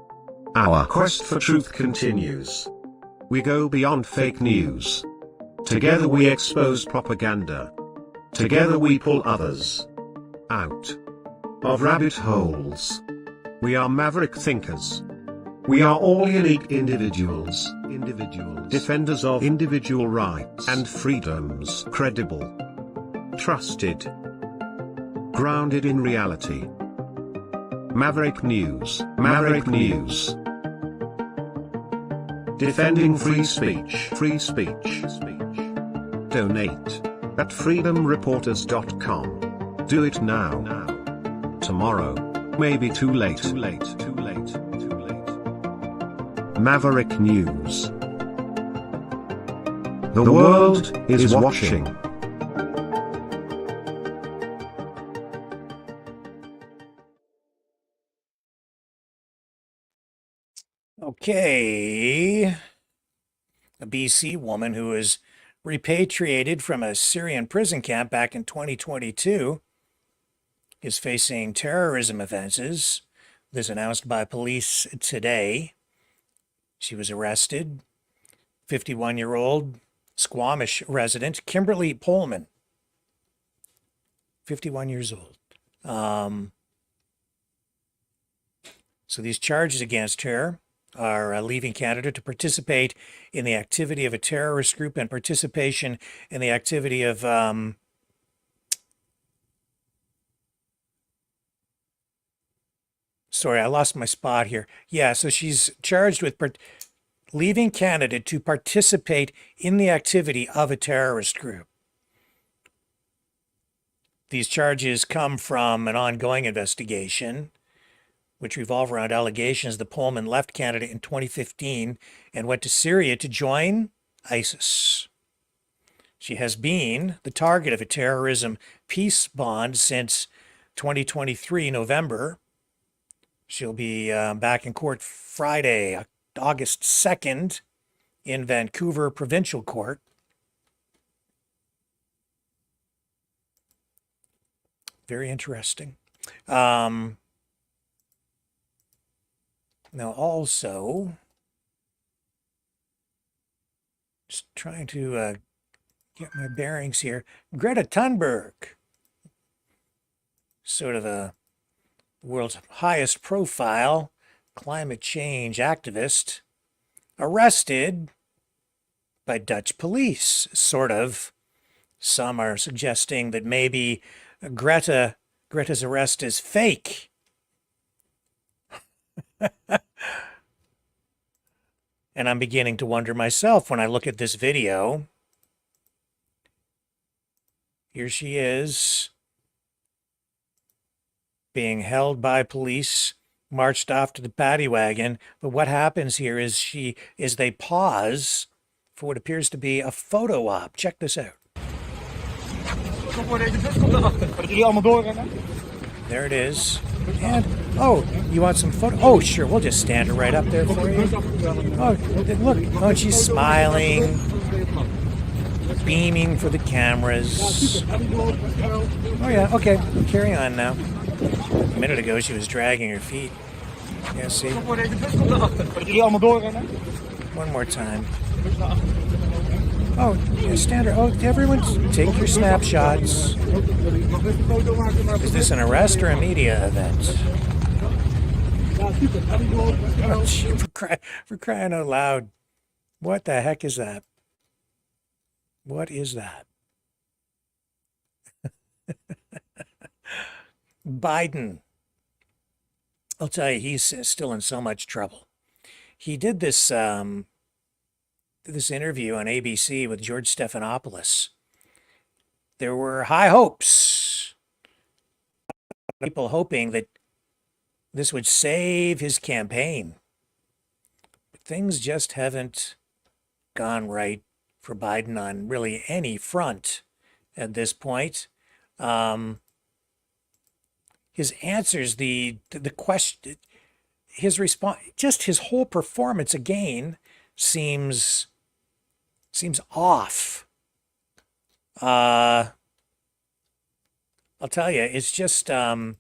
Our quest for truth continues. We go beyond fake news. Together we expose propaganda. Together we pull others out of rabbit holes. We are maverick thinkers. We are all unique individuals, defenders of individual rights and freedoms, credible, trusted, grounded in reality. Maverick News, Maverick News. Defending free speech, free speech. Donate at freedomreporters.com. Do it now. Tomorrow may be too late. Maverick News. The world is watching.
Okay. A BC woman who was repatriated from a Syrian prison camp back in 2022 is facing terrorism offenses. This announced by police today. She was arrested. 51-year-old Squamish resident Kimberly Pullman 51 years old. So these charges against her are leaving Canada to participate in the activity of a terrorist group and participation in the activity of sorry, I lost my spot here. Yeah, so she's charged with leaving Canada to participate in the activity of a terrorist group. These charges come from an ongoing investigation, which revolve around allegations that Pullman left Canada in 2015 and went to Syria to join ISIS. She has been the target of a terrorism peace bond since 2023 November. She'll be back in court Friday, August 2nd, in Vancouver Provincial Court. Very interesting. Now, also, just trying to get my bearings here. Greta Thunberg, sort of the world's highest profile climate change activist, arrested by Dutch police, sort of. Some are suggesting that maybe Greta's arrest is fake. And I'm beginning to wonder myself when I look at this video. Here she is, being held by police, marched off to the paddy wagon. But what happens here is they pause for what appears to be a photo op. Check this out. There it is. And, oh, you want some photo? Oh, sure, we'll just stand her right up there for you. Oh, look, oh, she's smiling, beaming for the cameras. Oh, yeah, okay, carry on now. A minute ago, she was dragging her feet. Yeah, see? One more time. Oh, yeah, stand her. Oh, everyone, take your snapshots. Is this an arrest or a media event? Oh, gee, for crying out loud. What the heck is that? What is that? Biden. I'll tell you, he's still in so much trouble. He did this interview on ABC with George Stephanopoulos. There were high hopes. People hoping that this would save his campaign. But things just haven't gone right for Biden on really any front at this point. His answers, the question, his response, just his whole performance again seems off. I'll tell you, it's just one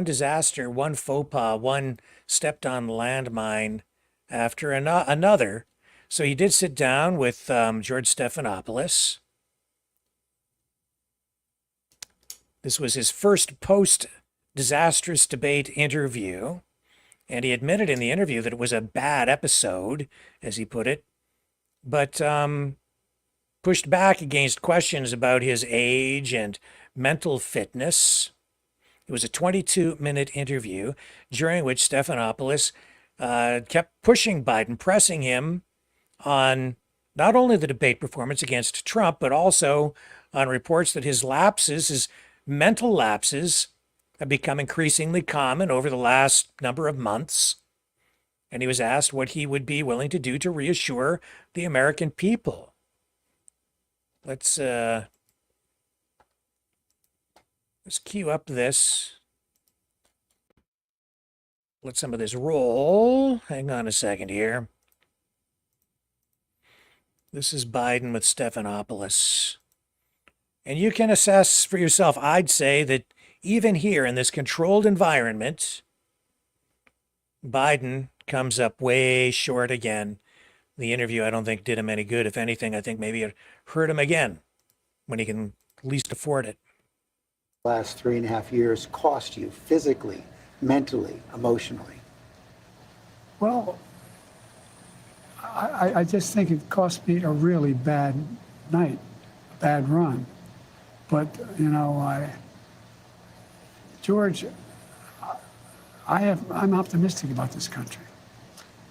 disaster, one faux pas, one stepped on landmine after another. So he did sit down with George Stephanopoulos. This was his first post-disastrous debate interview, and he admitted in the interview that it was a bad episode, as he put it, but pushed back against questions about his age and mental fitness. It was a 22-minute interview during which Stephanopoulos kept pushing Biden, pressing him on not only the debate performance against Trump, but also on reports that his mental lapses have become increasingly common over the last number of months. And he was asked what he would be willing to do to reassure the American people. Let's cue up this. Let some of this roll. Hang on a second here. This is Biden with Stephanopoulos. And you can assess for yourself. I'd say that even here in this controlled environment, Biden comes up way short again. The interview, I don't think, did him any good. If anything, I think maybe it hurt him again when he can least afford it.
last 3.5 years cost you physically, mentally, emotionally?
Well, I just think it cost me a really bad night, a bad run. But, you know, George, I'm optimistic about this country.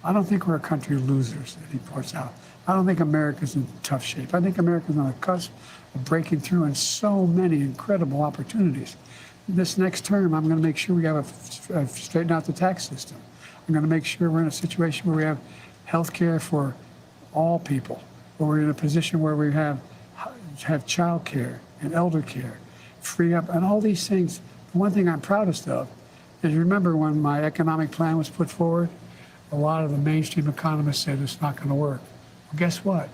I don't think we're a country of losers, that he points out. I don't think America's in tough shape. I think America's on the cusp of breaking through in so many incredible opportunities. This next term, I'm going to make sure we have straighten out the tax system. I'm going to make sure we're in a situation where we have health care for all people, where we're in a position where we have child care and elder care, free up, and all these things. The one thing I'm proudest of is, remember when my economic plan was put forward, a lot of the mainstream economists said it's not going to work. Well, guess what?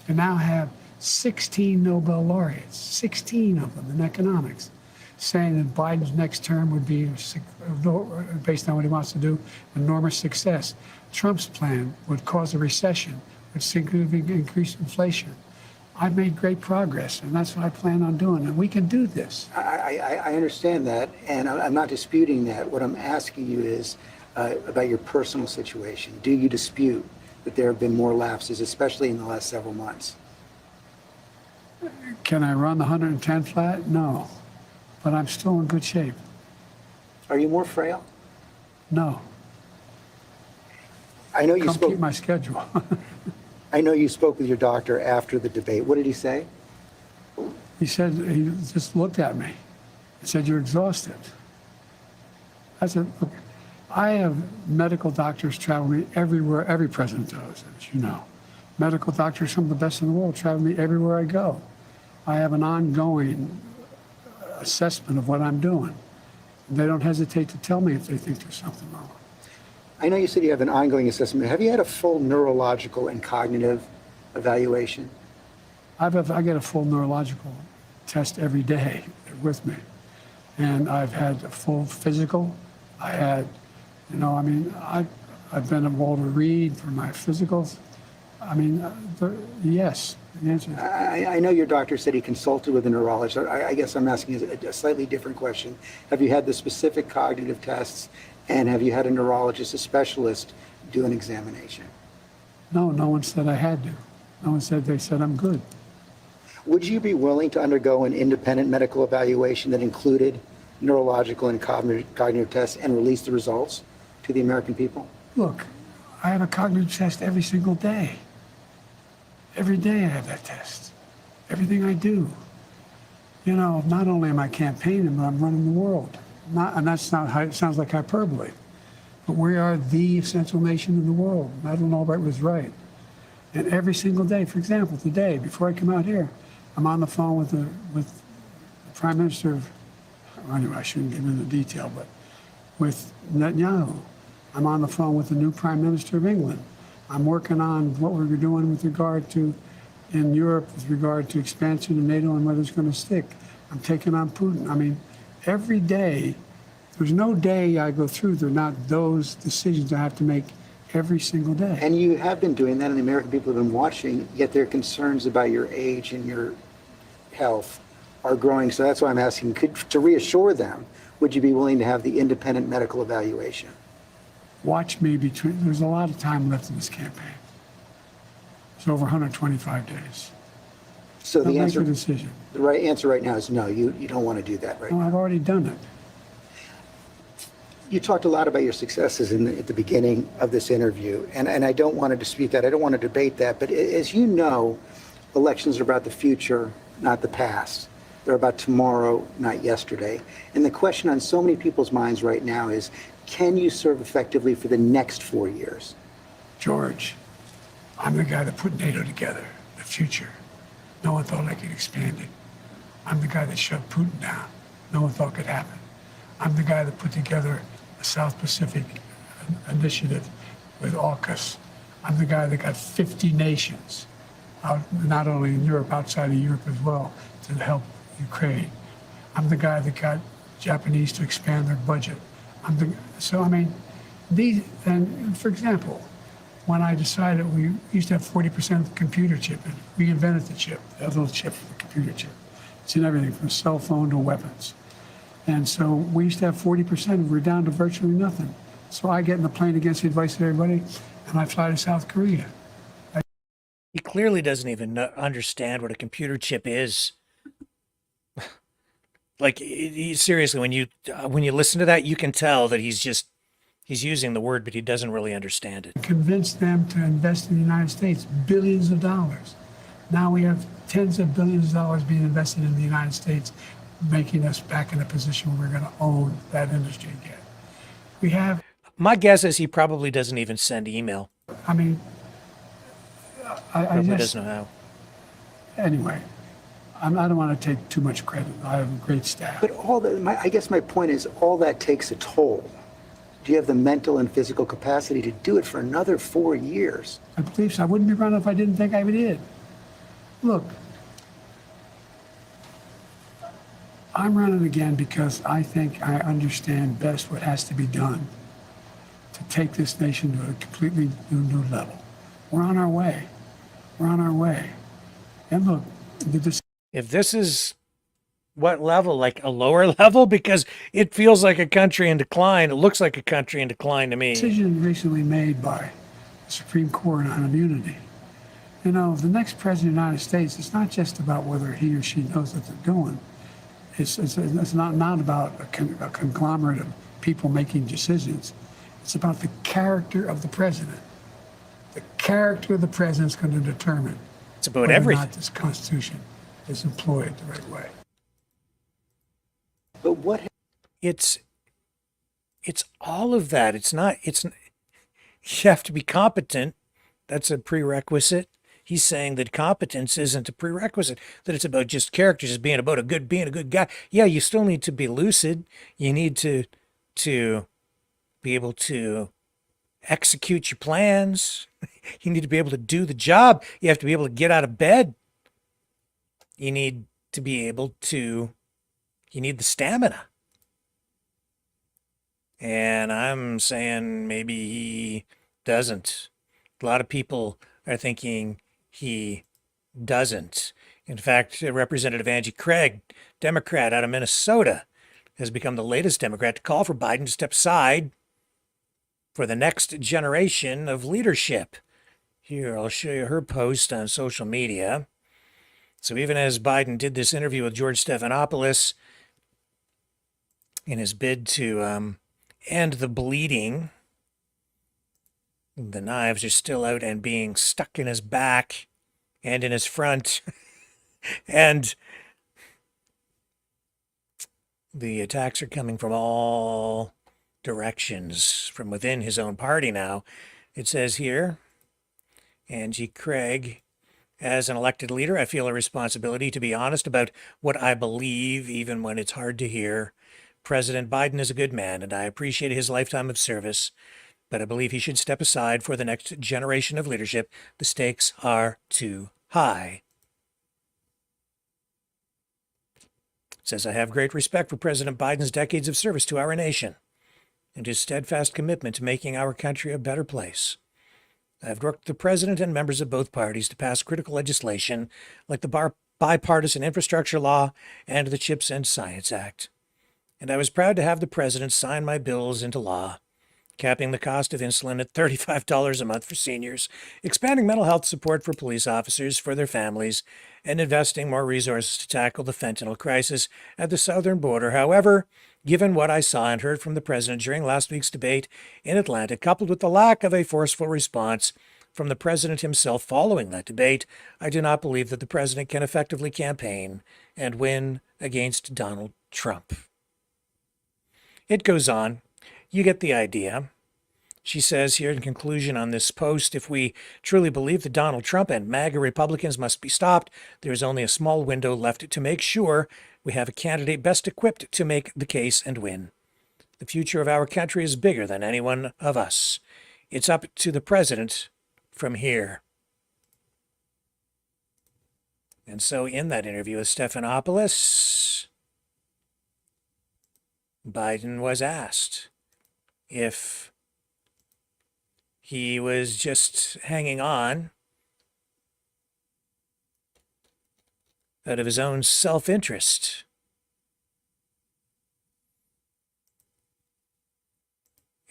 We now have 16 Nobel laureates, 16 of them in economics, saying that Biden's next term would be, based on what he wants to do, enormous success. Trump's plan would cause a recession, would significantly increase inflation. I've made great progress, and that's what I plan on doing, and we can do this.
I understand that, and I'm not disputing that. What I'm asking you is about your personal situation. Do you dispute that there have been more lapses, especially in the last several months?
Can I run the 110 flat? No, but I'm still in good shape.
Are you more frail?
No.
I know you
Come
spoke.
keep my schedule.
I know you spoke with your doctor after the debate. What did he say?
He said, he just looked at me and said, "You're exhausted." I said, "Look, I have medical doctors travel me everywhere, every president does, as you know. Medical doctors, some of the best in the world, travel me everywhere I go. I have an ongoing assessment of what I'm doing. They don't hesitate to tell me if they think there's something wrong."
I know you said you have an ongoing assessment. Have you had a full neurological and cognitive evaluation?
I get a full neurological test every day with me. And I've had a full physical. I had, you know, I mean, I've been at Walter Reed for my physicals. I mean, yes, the answer is.
I know your doctor said he consulted with a neurologist. I guess I'm asking a slightly different question. Have you had the specific cognitive tests, and have you had a neurologist, a specialist, do an examination?
No, no one said I had to. No one said, they said I'm good.
Would you be willing to undergo an independent medical evaluation that included neurological and cognitive tests and release the results to the American people?
Look, I have a cognitive test every single day. Every day I have that test. Everything I do. You know, not only am I campaigning, but I'm running the world. And that's not how it sounds like hyperbole. But we are the essential nation in the world. Madeleine Albright was right. And every single day, for example, today, before I come out here, I'm on the phone with the Prime Minister of, well, anyway, I shouldn't get into detail, but with Netanyahu. I'm on the phone with the new Prime Minister of England. I'm working on what we're doing with regard to, in Europe, with regard to expansion of NATO and whether it's going to stick. I'm taking on Putin. I mean, every day, there's no day I go through, there are not those decisions I have to make every single day.
And you have been doing that, and the American people have been watching, yet their concerns about your age and your health are growing. So that's why I'm asking, to reassure them, would you be willing to have the independent medical evaluation?
Watch me there's a lot of time left in this campaign. It's over 125 days.
So
the answer, decision.
The right answer right now is no, you don't want to do that right now.
No, I've already done it.
You talked a lot about your successes at the beginning of this interview, and I don't want to dispute that. I don't want to debate that. But as you know, elections are about the future, not the past. They're about tomorrow, not yesterday. And the question on so many people's minds right now is, can you serve effectively for the next 4 years?
George, I'm the guy that put NATO together, the future. No one thought I could expand it. I'm the guy that shoved Putin down. No one thought could happen. I'm the guy that put together the South Pacific Initiative with AUKUS. I'm the guy that got 50 nations, out, not only in Europe, outside of Europe as well, to help Ukraine. I'm the guy that got Japanese to expand their budget. So, I mean, and for example, when I decided we used to have 40% of the computer chip in it, we invented the chip, that little chip, the computer chip. It's in everything from cell phone to weapons. And so we used to have 40%, we're down to virtually nothing. So I get in the plane against the advice of everybody, and I fly to South Korea.
He clearly doesn't even understand what a computer chip is. Like, seriously, when you listen to that, you can tell that he's using the word, but he doesn't really understand it.
Convinced them to invest in the United States, billions of dollars. Now we have tens of billions of dollars being invested in the United States, making us back in a position where we're going to own that industry again. We have.
My guess is he probably doesn't even send email.
I mean, I just
doesn't know how.
Anyway, I don't want to take too much credit. I have a great staff.
But I guess my point is, all that takes a toll. Do you have the mental and physical capacity to do it for another 4 years?
I believe so. I wouldn't be running if I didn't think I did. Look, I'm running again because I think I understand best what has to be done to take this nation to a completely new level. We're on our way. We're on our way. And look,
if this is what level, like a lower level, because it feels like a country in decline. It looks like a country in decline to me.
Decision recently made by the Supreme Court on immunity. You know, the next president of the United States, it's not just about whether he or she knows what they're doing. It's not about a conglomerate of people making decisions. It's about the character of the president. The character of the president is going to determine
it's about
whether
everything.
or not this Constitution is employed the right way.
But what?
It's all of that. You have to be competent. That's a prerequisite. He's saying that competence isn't a prerequisite, that it's about just character, just being a good guy. Yeah, you still need to be lucid. You need to be able to execute your plans. You need to be able to do the job. You have to be able to get out of bed. You need to be able to, you need the stamina. And I'm saying maybe he doesn't. A lot of people are thinking he doesn't. In fact, Representative Angie Craig, Democrat out of Minnesota, has become the latest Democrat to call for Biden to step aside for the next generation of leadership. Here, I'll show you her post on social media. So even as Biden did this interview with George Stephanopoulos in his bid to end the bleeding, the knives are still out and being stuck in his back and in his front. And the attacks are coming from all directions, from within his own party now. It says here, Angie Craig, as an elected leader, I feel a responsibility to be honest about what I believe, even when it's hard to hear. President Biden is a good man, and I appreciate his lifetime of service, but I believe he should step aside for the next generation of leadership. The stakes are too high. It says, I have great respect for President Biden's decades of service to our nation and his steadfast commitment to making our country a better place. I have worked with the president and members of both parties to pass critical legislation like the bipartisan infrastructure law and the CHIPS and Science Act. And I was proud to have the president sign my bills into law, capping the cost of insulin at $35 a month for seniors, expanding mental health support for police officers, for their families, and investing more resources to tackle the fentanyl crisis at the southern border. However, given what I saw and heard from the president during last week's debate in Atlanta, coupled with the lack of a forceful response from the president himself following that debate, I do not believe that the president can effectively campaign and win against Donald Trump. It goes on. You get the idea. She says here in conclusion on this post, if we truly believe that Donald Trump and MAGA Republicans must be stopped, there is only a small window left to make sure we have a candidate best equipped to make the case and win. The future of our country is bigger than any one of us. It's up to the president from here. And so in that interview with Stephanopoulos, Biden was asked if he was just hanging on out of his own self-interest.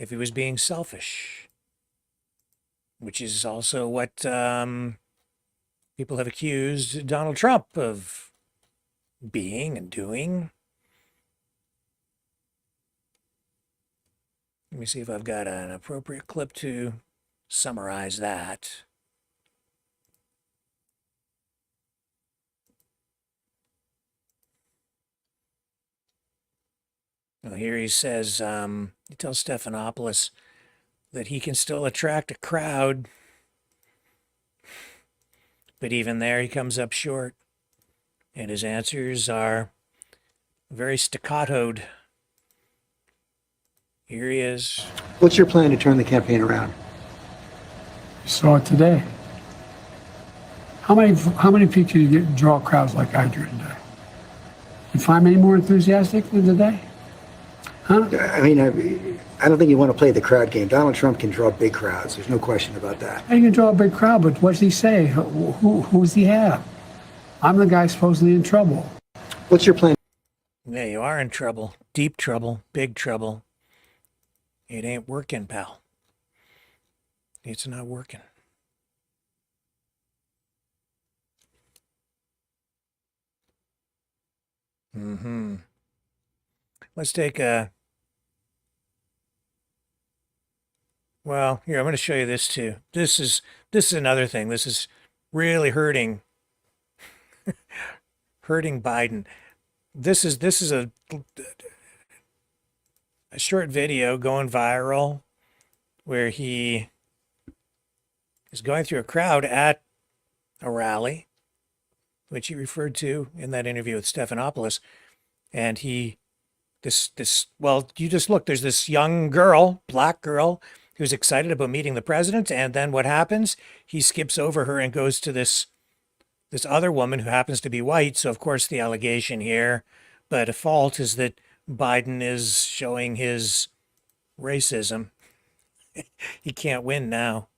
if he was being selfish, which is also what people have accused Donald Trump of being and doing. Let me see if I've got an appropriate clip to summarize that. Well, here he says, he tells Stephanopoulos that he can still attract a crowd, but even there he comes up short. And his answers are very staccatoed. Here he is.
What's your plan to turn the campaign around?
You saw it today. How many people can you draw crowds like I drew today? You find many more enthusiastic than today? Huh?
I mean, I don't think you want to play the crowd game. Donald Trump can draw big crowds. There's no question about that.
How you can draw a big crowd, but what does he say? Who does he have? I'm the guy supposedly in trouble.
What's your plan?
Yeah, you are in trouble. Deep trouble. Big trouble. It ain't working, pal. It's not working. Let's take a... Well, here, I'm going to show you this too. This is another thing. This is really hurting Biden. This is a short video going viral where he is going through a crowd at a rally, which he referred to in that interview with Stephanopoulos. And well, you just look, there's this young girl, black girl, who's excited about meeting the president. And then what happens? He skips over her and goes to this other woman who happens to be white. So, of course, the allegation here, by default, is that Biden is showing his racism. He can't win now.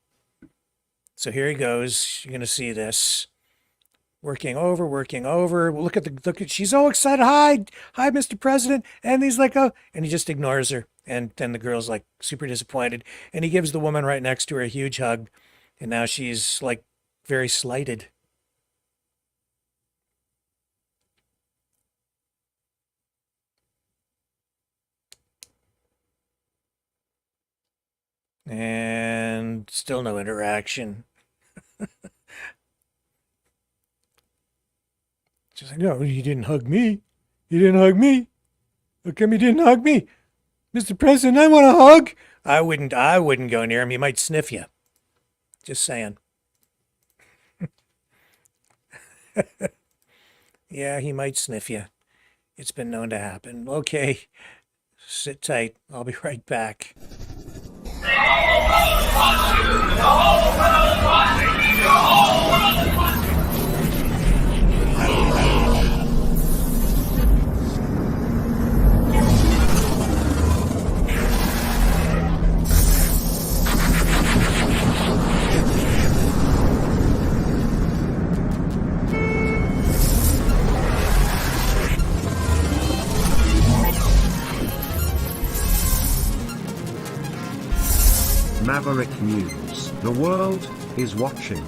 So here he goes. You're going to see this. Working over. Look at, she's so excited. Hi, Mr. President. And he's like, oh, and he just ignores her. And then the girl's like super disappointed. And he gives the woman right next to her a huge hug. And now she's like very slighted. And still no interaction. She's like, no, you didn't hug me. You didn't hug me. How come you didn't hug me? Mr. President, I want a hug. I wouldn't go near him. He might sniff you. Just saying. Yeah, he might sniff you. It's been known to happen. Okay, sit tight. I'll be right back.
Maverick News. The world is watching.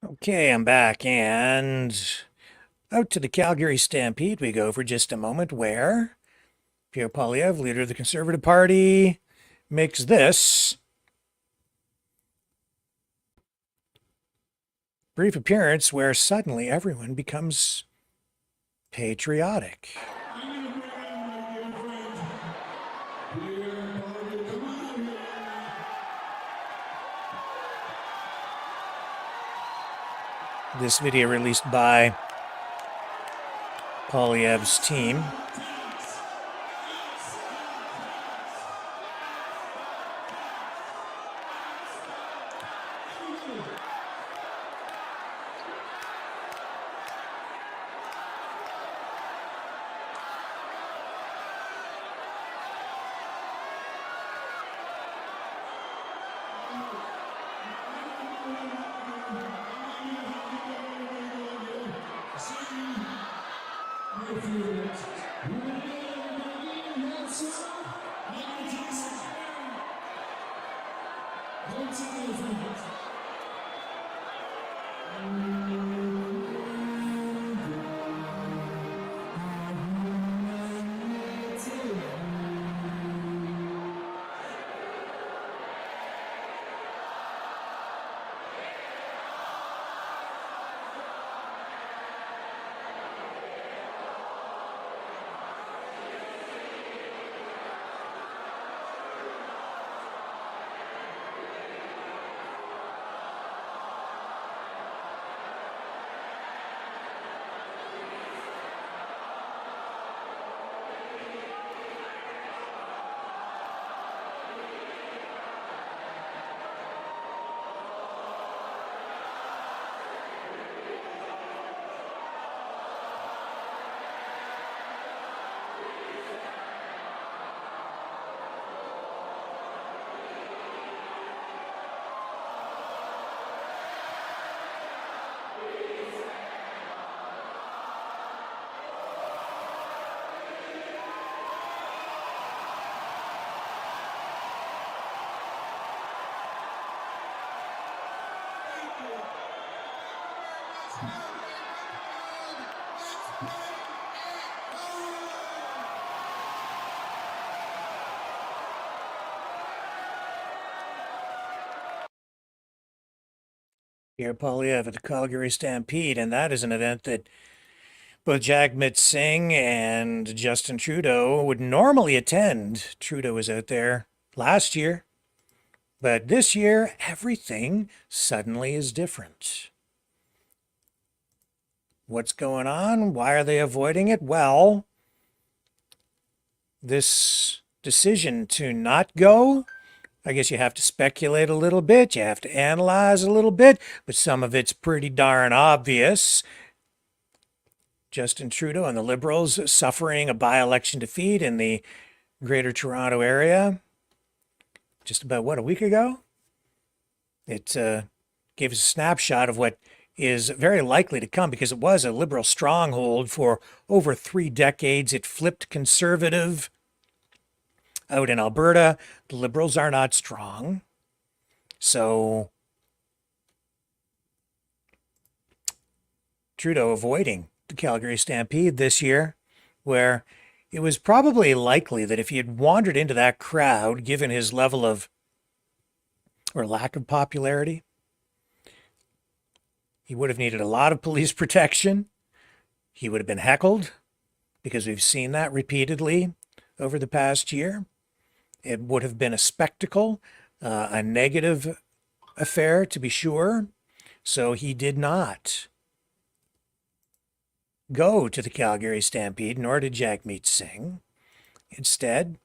Okay, I'm back, and out to the Calgary Stampede we go for just a moment, where Pierre Poilievre, leader of the Conservative Party, makes this brief appearance where suddenly everyone becomes patriotic. This video released by Poilievre's team. Here, Polyev at the Calgary Stampede, and that is an event that both Jagmeet Singh and Justin Trudeau would normally attend. Trudeau was out there last year, but this year, everything suddenly is different. What's going on? Why are they avoiding it? Well, this decision to not go, I guess you have to speculate a little bit, you have to analyze a little bit, but some of it's pretty darn obvious. Justin Trudeau and the Liberals suffering a by-election defeat in the Greater Toronto area just about, a week ago? It gave us a snapshot of what is very likely to come, because it was a Liberal stronghold for over 3 decades. It flipped Conservative out in Alberta. The Liberals are not strong. So Trudeau avoiding the Calgary Stampede this year, where it was probably likely that if he had wandered into that crowd, given his level of, or lack of popularity, he would have needed a lot of police protection. He would have been heckled, because we've seen that repeatedly over the past year. It would have been a spectacle, a negative affair, to be sure. So he did not go to the Calgary Stampede, nor did Jagmeet Singh. Instead,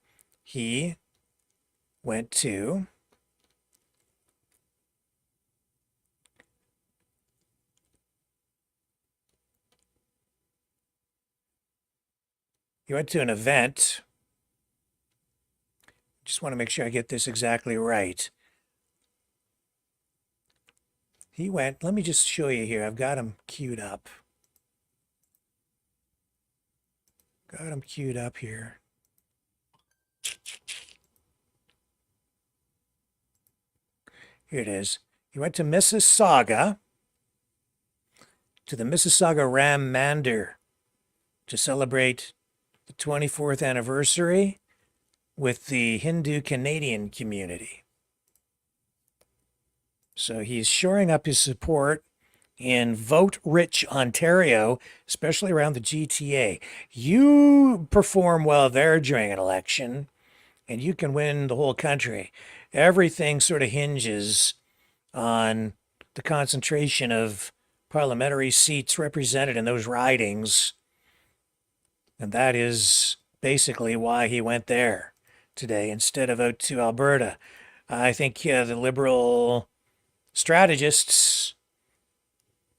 he went to an event. Just want to make sure I get this exactly right. He went, let me just show you here. I've got him queued up. Got him queued up here. Here it is. He went to Mississauga, to the Mississauga Ram Mandir, to celebrate the 24th anniversary with the Hindu Canadian community. So he's shoring up his support in vote-rich Ontario, especially around the GTA. You perform well there during an election, and you can win the whole country. Everything sort of hinges on the concentration of parliamentary seats represented in those ridings. And that is basically why he went there today instead of out to Alberta. I think the Liberal strategists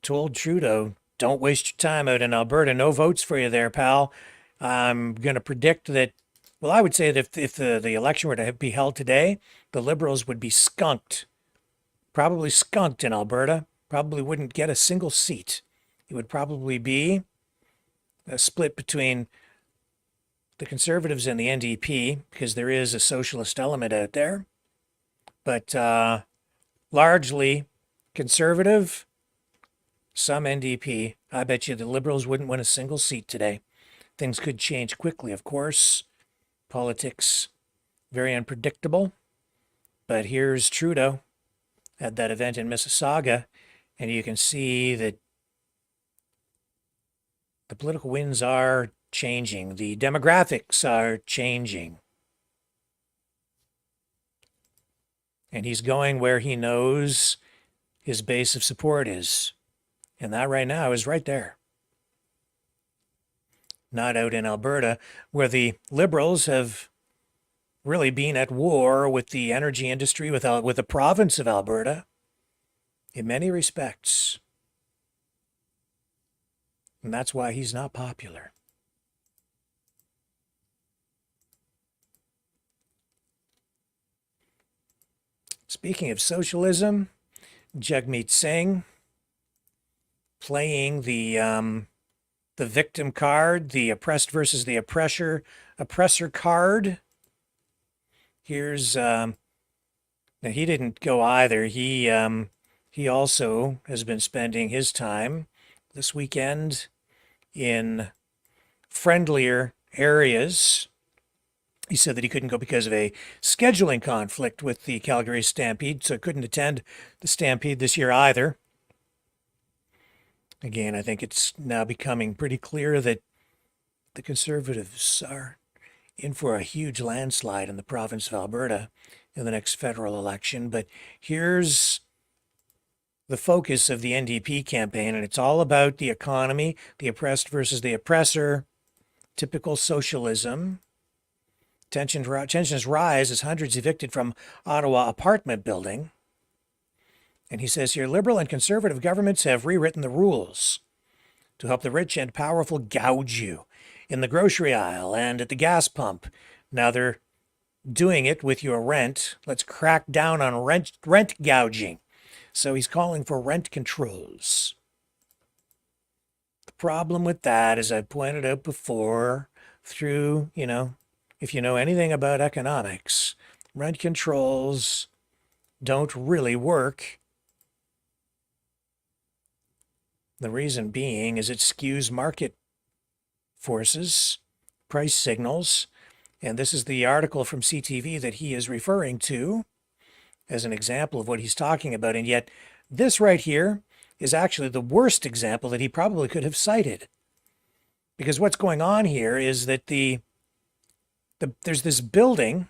told Trudeau, don't waste your time out in Alberta. No votes for you there, pal. I'm going to predict that, well, I would say that if the election were to be held today, the Liberals would be skunked. Probably skunked in Alberta. Probably wouldn't get a single seat. It would probably be a split between the Conservatives and the NDP, because there is a socialist element out there, but largely Conservative, some NDP. I bet you the Liberals wouldn't win a single seat today. Things could change quickly, of course. Politics, very unpredictable. But here's Trudeau at that event in Mississauga, and you can see that the political winds are changing. The demographics are changing. And he's going where he knows his base of support is. And that right now is right there. Not out in Alberta, where the Liberals have really been at war with the energy industry, with the province of Alberta, in many respects. And that's why he's not popular. Speaking of socialism, Jagmeet Singh playing the victim card, the oppressed versus the oppressor card. Here's now he didn't go either. He also has been spending his time this weekend in friendlier areas. He said that he couldn't go because of a scheduling conflict with the Calgary Stampede, so couldn't attend the Stampede this year either. Again, I think it's now becoming pretty clear that the Conservatives are in for a huge landslide in the province of Alberta in the next federal election. But here's the focus of the NDP campaign, and it's all about the economy, the oppressed versus the oppressor, typical socialism. Tensions rise as hundreds evicted from Ottawa apartment building. And he says here, Liberal and Conservative governments have rewritten the rules to help the rich and powerful gouge you in the grocery aisle and at the gas pump. Now they're doing it with your rent. Let's crack down on rent gouging. So he's calling for rent controls. The problem with that, as I pointed out before, through, if you know anything about economics, rent controls don't really work. The reason being is it skews market forces, price signals, and this is the article from CTV that he is referring to as an example of what he's talking about. And yet this right here is actually the worst example that he probably could have cited. Because what's going on here is that there's this building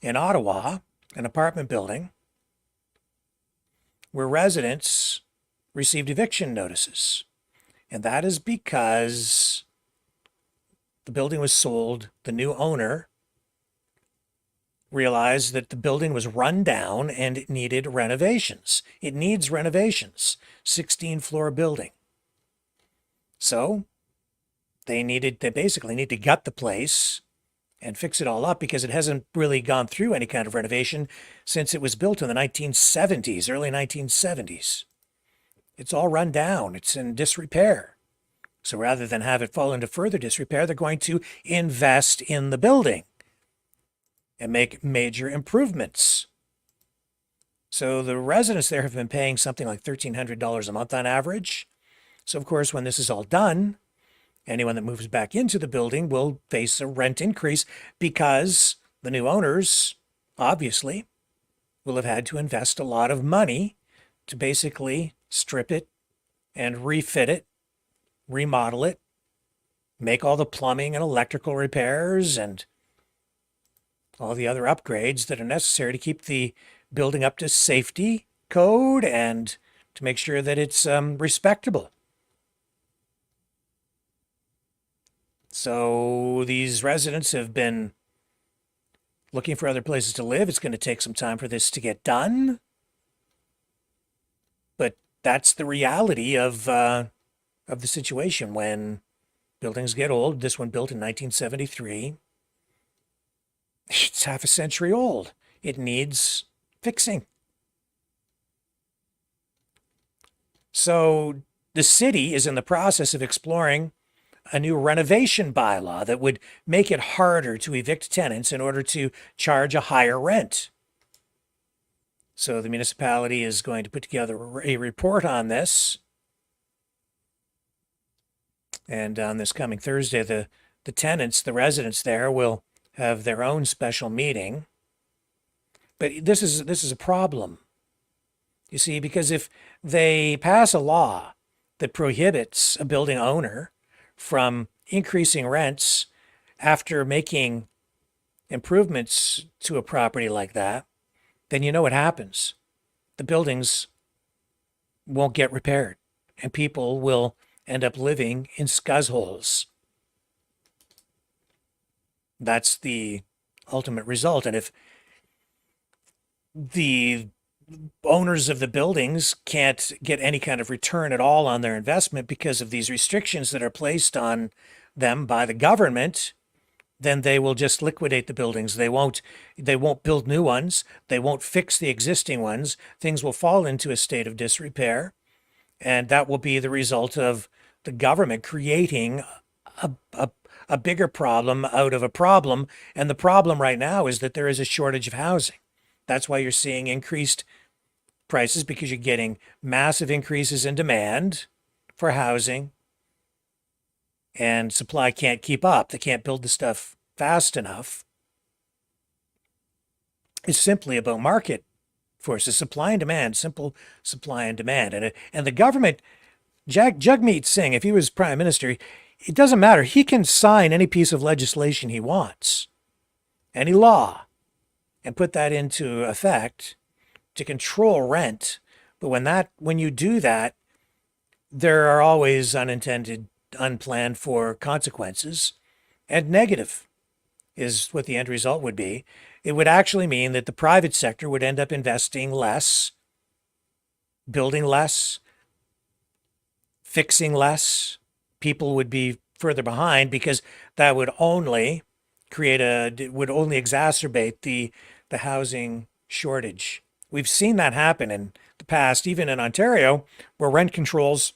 in Ottawa, an apartment building, where residents received eviction notices. And that is because the building was sold. The new owner realized that the building was run down and it needed renovations. It needs renovations. 16-floor building. So they basically need to gut the place and fix it all up because it hasn't really gone through any kind of renovation since it was built in the 1970s, early 1970s. It's all run down. It's in disrepair. So rather than have it fall into further disrepair, they're going to invest in the building and make major improvements. So the residents there have been paying something like $1,300 a month on average. So of course, when this is all done, anyone that moves back into the building will face a rent increase because the new owners, obviously, will have had to invest a lot of money to basically strip it and refit it, remodel it, make all the plumbing and electrical repairs and all the other upgrades that are necessary to keep the building up to safety code and to make sure that it's respectable. So these residents have been looking for other places to live. It's going to take some time for this to get done. But that's the reality of the situation when buildings get old. This one built in 1973. It's half a century old. It needs fixing. So the city is in the process of exploring a new renovation bylaw that would make it harder to evict tenants in order to charge a higher rent. So the municipality is going to put together a report on this. And on this coming Thursday, the tenants, the residents there, will have their own special meeting. But this is a problem, you see, because if they pass a law that prohibits a building owner from increasing rents after making improvements to a property like that, then you know what happens. The buildings won't get repaired, and people will end up living in scuzzholes. That's the ultimate result. And if the owners of the buildings can't get any kind of return at all on their investment because of these restrictions that are placed on them by the government, then they will just liquidate the buildings. They won't build new ones. They won't fix the existing ones. Things will fall into a state of disrepair. And that will be the result of the government creating a bigger problem out of a problem. And the problem right now is that there is a shortage of housing. That's why you're seeing increased prices, because you're getting massive increases in demand for housing, and supply can't keep up. They can't build the stuff fast enough. It's simply about market forces, supply and demand, simple supply and demand. And the government, Jagmeet Singh, if he was prime minister, it doesn't matter. He can sign any piece of legislation he wants, any law, and put that into effect to control rent. But when you do that, there are always unintended, unplanned for consequences, and negative is what the end result would be. It would actually mean that the private sector would end up investing less, building less, fixing less. People would be further behind, because that would only exacerbate the housing shortage. We've seen that happen in the past, even in Ontario, where rent controls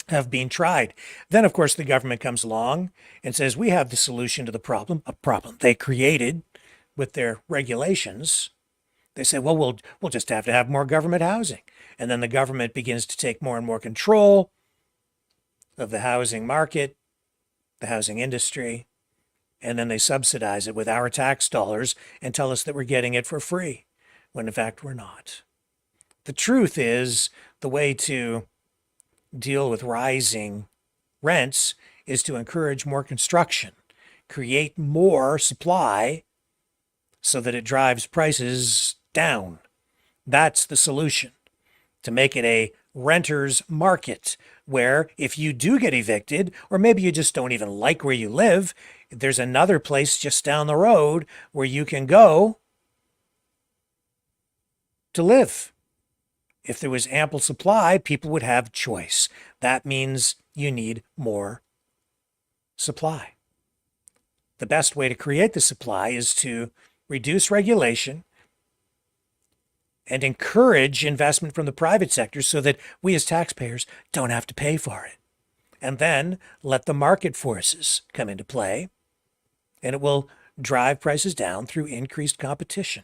have been tried. Then, of course, the government comes along and says, we have the solution to the problem, a problem they created with their regulations. They say, well, we'll just have to have more government housing. And then the government begins to take more and more control of the housing market, the housing industry, and then they subsidize it with our tax dollars and tell us that we're getting it for free, when in fact we're not. The truth is, the way to deal with rising rents is to encourage more construction, create more supply so that it drives prices down. That's the solution, to make it a renter's market, where if you do get evicted, or maybe you just don't even like where you live, there's another place just down the road where you can go to live. If there was ample supply, people would have choice. That means you need more supply. The best way to create the supply is to reduce regulation and encourage investment from the private sector so that we as taxpayers don't have to pay for it. And then let the market forces come into play, and it will drive prices down through increased competition,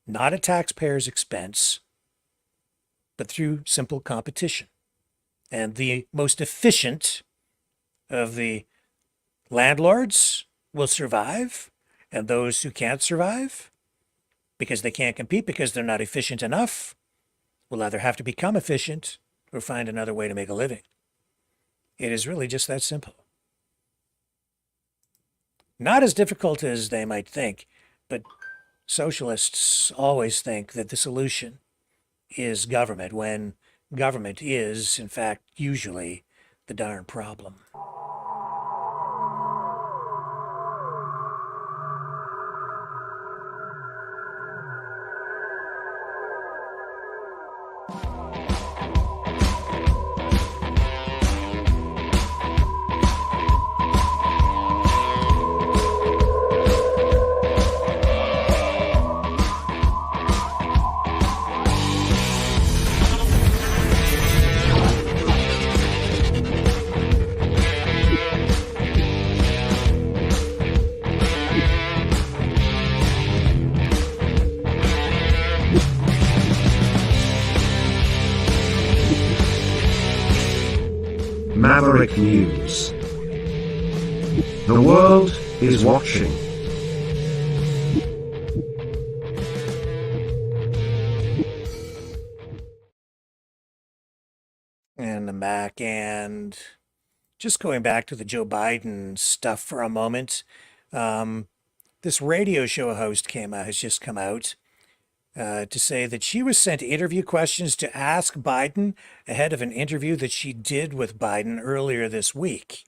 not at taxpayers' expense, but through simple competition. And the most efficient of the landlords will survive, and those who can't survive because they can't compete, because they're not efficient enough, will either have to become efficient or find another way to make a living. It is really just that simple. Not as difficult as they might think, but socialists always think that the solution is government, when government is, in fact, usually the darn problem.
Maverick News. The world is watching.
And I'm back, and just going back to the Joe Biden stuff for a moment. This radio show host has just come out to say that she was sent interview questions to ask Biden ahead of an interview that she did with Biden earlier this week.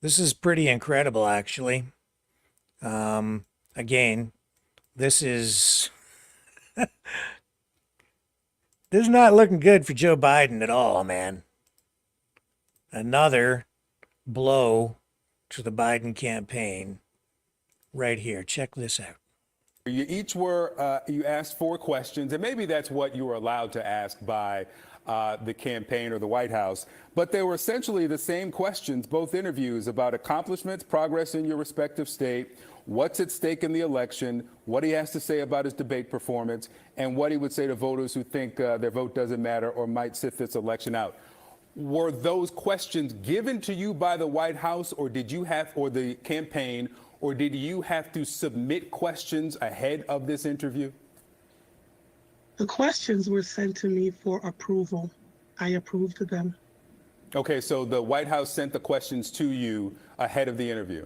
This is pretty incredible, actually. Again, this is this is not looking good for Joe Biden at all, man. Another blow to the Biden campaign right here. Check this out.
You each were, you asked 4 questions, and maybe that's what you were allowed to ask by the campaign or the White House. But they were essentially the same questions, both interviews, about accomplishments, progress in your respective state, what's at stake in the election, what he has to say about his debate performance, and what he would say to voters who think their vote doesn't matter or might sit this election out. Were those questions given to you by the White House, or did you have, or the campaign, or did you have to submit questions ahead of this interview?
The questions were sent to me for approval. I approved them.
Okay, so the White House sent the questions to you ahead of the interview?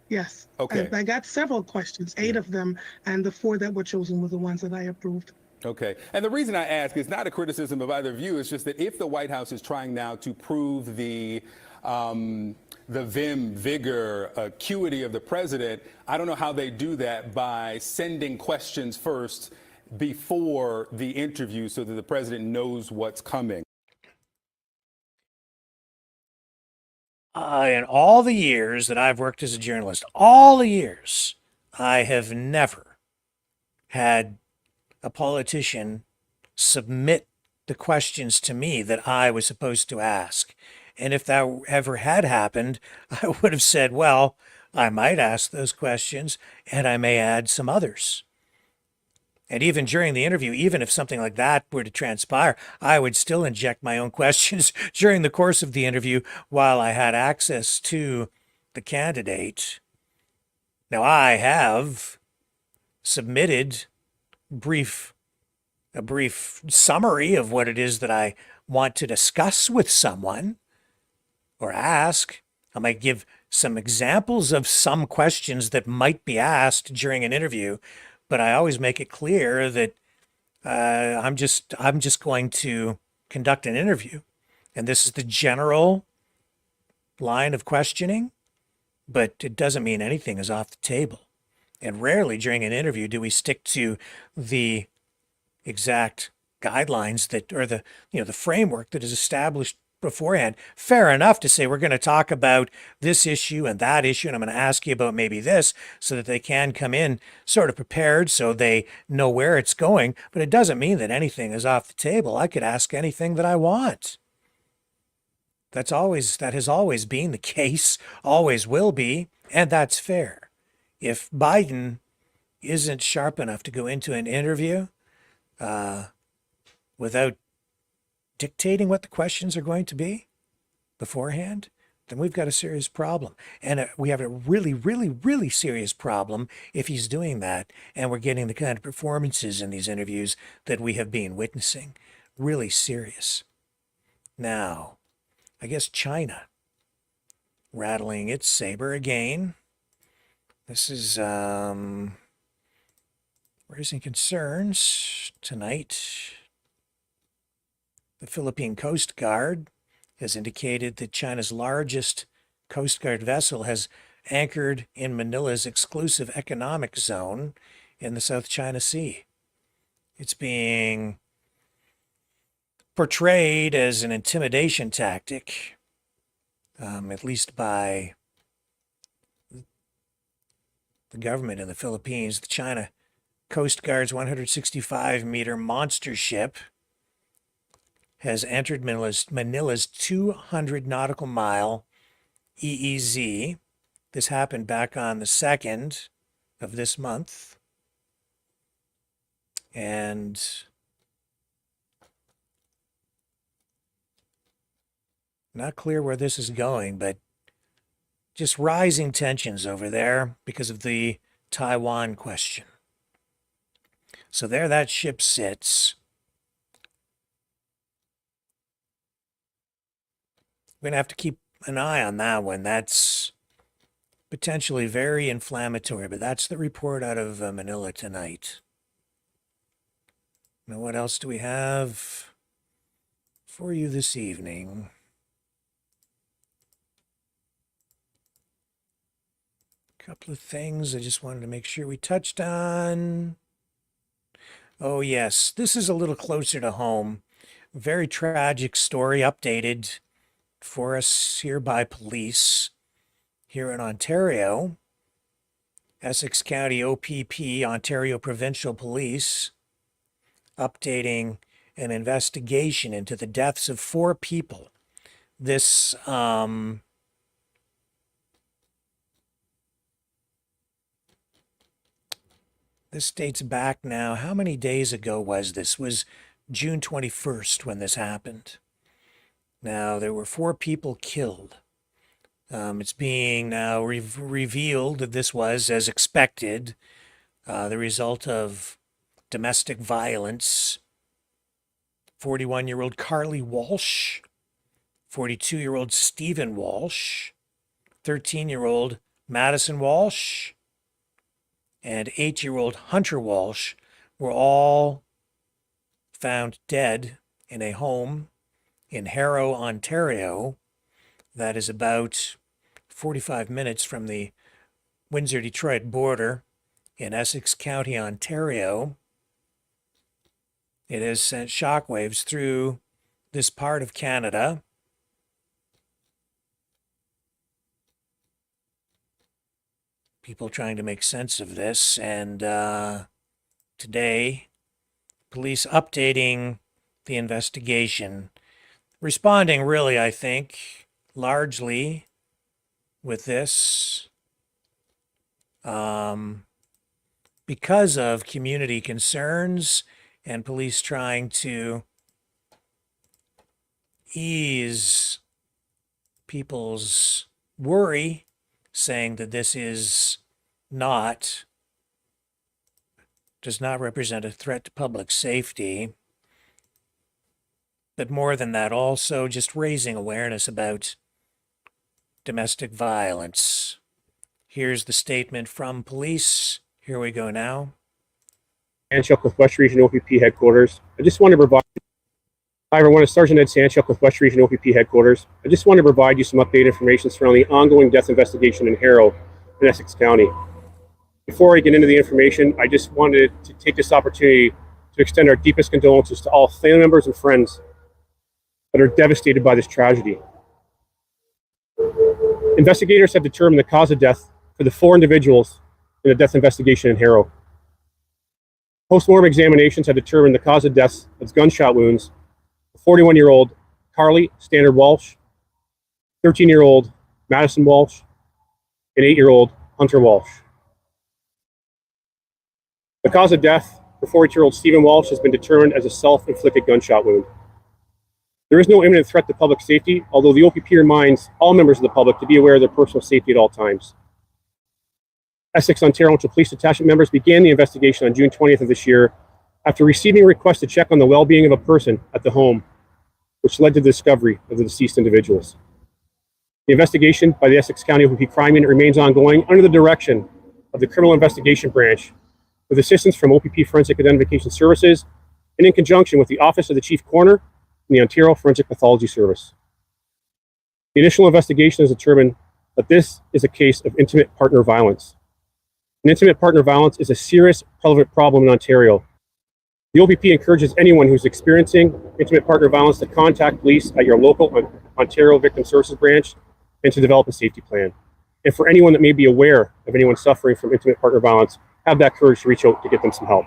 Yes.
Okay.
I got several questions, 8 of them, and the 4 that were chosen were the ones that I approved.
Okay. And the reason I ask is not a criticism of either of you. It's just that if the White House is trying now to prove the vim, vigor, acuity of the president, I don't know how they do that by sending questions first before the interview so that the president knows what's coming.
In all the years that I've worked as a journalist, all the years, I have never had a politician submit the questions to me that I was supposed to ask. And if that ever had happened, I would have said, well, I might ask those questions and I may add some others. And even during the interview, even if something like that were to transpire, I would still inject my own questions during the course of the interview while I had access to the candidate. Now, I have submitted a brief summary of what it is that I want to discuss with someone or ask. I might give some examples of some questions that might be asked during an interview, but I always make it clear that I'm just going to conduct an interview, and this is the general line of questioning, but it doesn't mean anything is off the table. And rarely during an interview do we stick to the exact guidelines that, or the framework that is established beforehand. Fair enough to say we're going to talk about this issue and that issue, and I'm going to ask you about maybe this, so that they can come in sort of prepared so they know where it's going. But it doesn't mean that anything is off the table. I could ask anything that I want. That has always been the case, always will be, and that's fair. If Biden isn't sharp enough to go into an interview without dictating what the questions are going to be beforehand, then we've got a serious problem. And we have a really, really, really serious problem if he's doing that and we're getting the kind of performances in these interviews that we have been witnessing. Really serious. Now, I guess China rattling its saber again. This is raising concerns tonight. The Philippine Coast Guard has indicated that China's largest Coast Guard vessel has anchored in Manila's exclusive economic zone in the South China Sea. It's being portrayed as an intimidation tactic, at least by the government in the Philippines. The China Coast Guard's 165-meter monster ship has entered Manila's 200 nautical mile EEZ. This happened back on the 2nd of this month. And not clear where this is going, but just rising tensions over there because of the Taiwan question. So there that ship sits. We're going to have to keep an eye on that one. That's potentially very inflammatory, but that's the report out of Manila tonight. Now, what else do we have for you this evening? A couple of things I just wanted to make sure we touched on. Oh, yes, this is a little closer to home. Very tragic story, updated for us here by police here in Ontario. Essex County OPP, Ontario Provincial Police, updating an investigation into the deaths of 4 people. This this dates back now. How many days ago was this? Was June 21st when this happened. Now, there were 4 people killed. It's being now revealed that this was, as expected, the result of domestic violence. 41-year-old Carly Walsh, 42-year-old Stephen Walsh, 13-year-old Madison Walsh, and 8-year-old Hunter Walsh were all found dead in a home in Harrow, Ontario. That is about 45 minutes from the Windsor-Detroit border in Essex County, Ontario. It has sent shockwaves through this part of Canada. People trying to make sense of this, and today, police updating the investigation, responding really, I think, largely with this because of community concerns and police trying to ease people's worry, saying that this does not represent a threat to public safety. But more than that, also just raising awareness about domestic violence. Here's the statement from police. Here we go now.
Sanchuk with West Region OPP headquarters. Hi everyone, it's Sergeant Ed Sanchuk with West Region OPP headquarters. I just want to provide you some updated information surrounding the ongoing death investigation in Harrow in Essex County. Before I get into the information, I just wanted to take this opportunity to extend our deepest condolences to all family members and friends that are devastated by this tragedy. Investigators have determined the cause of death for the 4 individuals in the death investigation in Harrow. Post-mortem examinations have determined the cause of death as gunshot wounds. 41-year-old Carly Standard Walsh, 13-year-old Madison Walsh, and 8-year-old Hunter Walsh. The cause of death for 42-year-old Stephen Walsh has been determined as a self-inflicted gunshot wound. There is no imminent threat to public safety, although the OPP reminds all members of the public to be aware of their personal safety at all times. Essex, Ontario Police Detachment members began the investigation on June 20th of this year after receiving a request to check on the well-being of a person at the home, which led to the discovery of the deceased individuals. The investigation by the Essex County OPP Crime Unit remains ongoing under the direction of the Criminal Investigation Branch, with assistance from OPP Forensic Identification Services and in conjunction with the Office of the Chief Coroner and the Ontario Forensic Pathology Service. The initial investigation has determined that this is a case of intimate partner violence. And intimate partner violence is a serious, prevalent problem in Ontario. The OPP encourages anyone who's experiencing intimate partner violence to contact police at your local Ontario Victim Services branch and to develop a safety plan. And for anyone that may be aware of anyone suffering from intimate partner violence, have that courage to reach out to get them some help.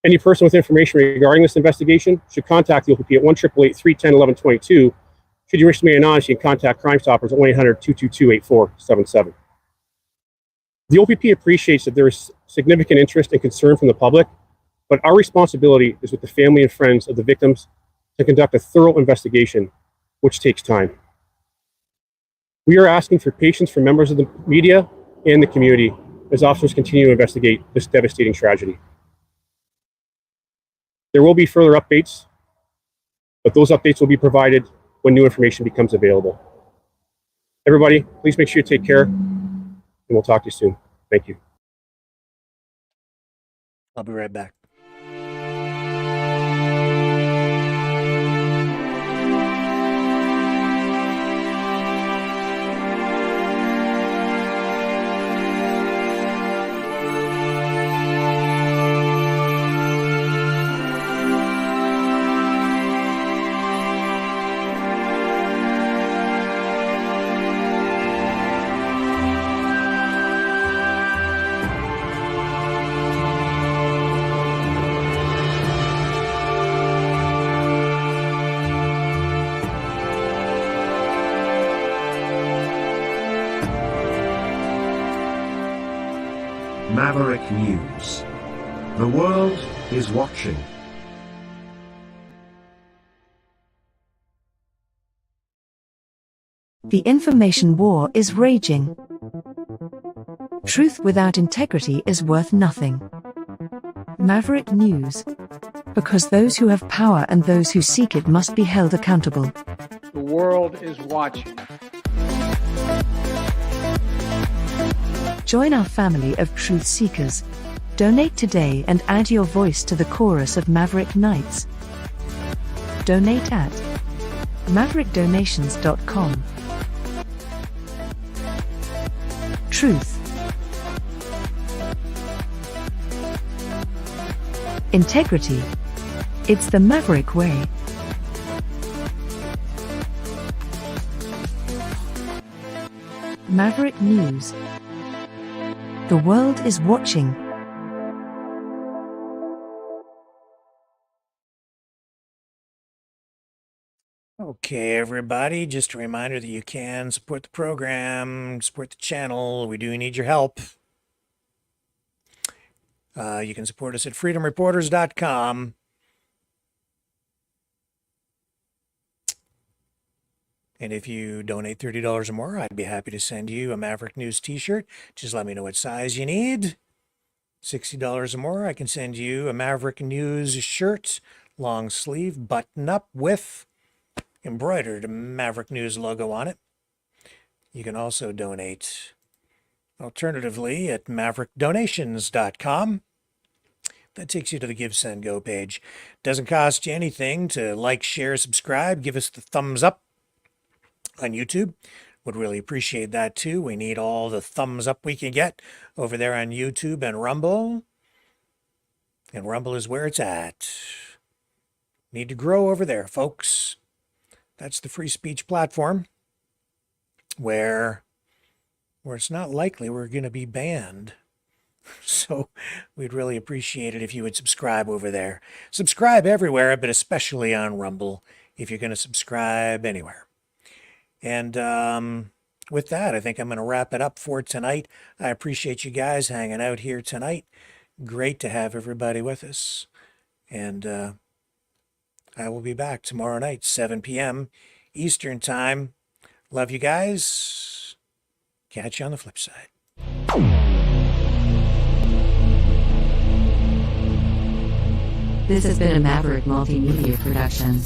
Any person with information regarding this investigation should contact the OPP at 1-888-310-1122. Should you wish to be anonymous, you can contact Crime Stoppers at 1-800-222-8477. The OPP appreciates that there is significant interest and concern from the public But our responsibility is with the family and friends of the victims to conduct a thorough investigation, which takes time. We are asking for patience from members of the media and the community as officers continue to investigate this devastating tragedy. There will be further updates, but those updates will be provided when new information becomes available. Everybody, please make sure you take care, and we'll talk to you soon. Thank you.
I'll be right back.
Maverick News. The world is watching.
The information war is raging. Truth without integrity is worth nothing. Maverick News. Because those who have power and those who seek it must be held accountable.
The world is watching.
Join our family of truth seekers. Donate today and add your voice to the chorus of Maverick Knights. Donate at maverickdonations.com. Truth. Integrity. It's the Maverick way. Maverick News. The world is watching.
Okay, everybody, just a reminder that you can support the program, support the channel. We do need your help. You can support us at freedomreporters.com. And if you donate $30 or more, I'd be happy to send you a Maverick News t-shirt. Just let me know what size you need. $60 or more, I can send you a Maverick News shirt, long sleeve, button up with embroidered Maverick News logo on it. You can also donate alternatively at maverickdonations.com. That takes you to the Give, Send, Go page. Doesn't cost you anything to like, share, subscribe. Give us the thumbs up on YouTube. Would really appreciate that too. We need all the thumbs up we can get over there on YouTube and Rumble. And Rumble is where it's at. Need to grow over there, folks. That's the free speech platform where it's not likely we're going to be banned. So we'd really appreciate it if you would subscribe over there. Subscribe everywhere, but especially on Rumble if you're going to subscribe anywhere. And with that, I think I'm going to wrap it up for tonight. I appreciate you guys hanging out here tonight. Great to have everybody with us. And I will be back tomorrow night, 7 p.m. Eastern Time. Love you guys. Catch you on the flip side.
This has been a Maverick Multimedia production.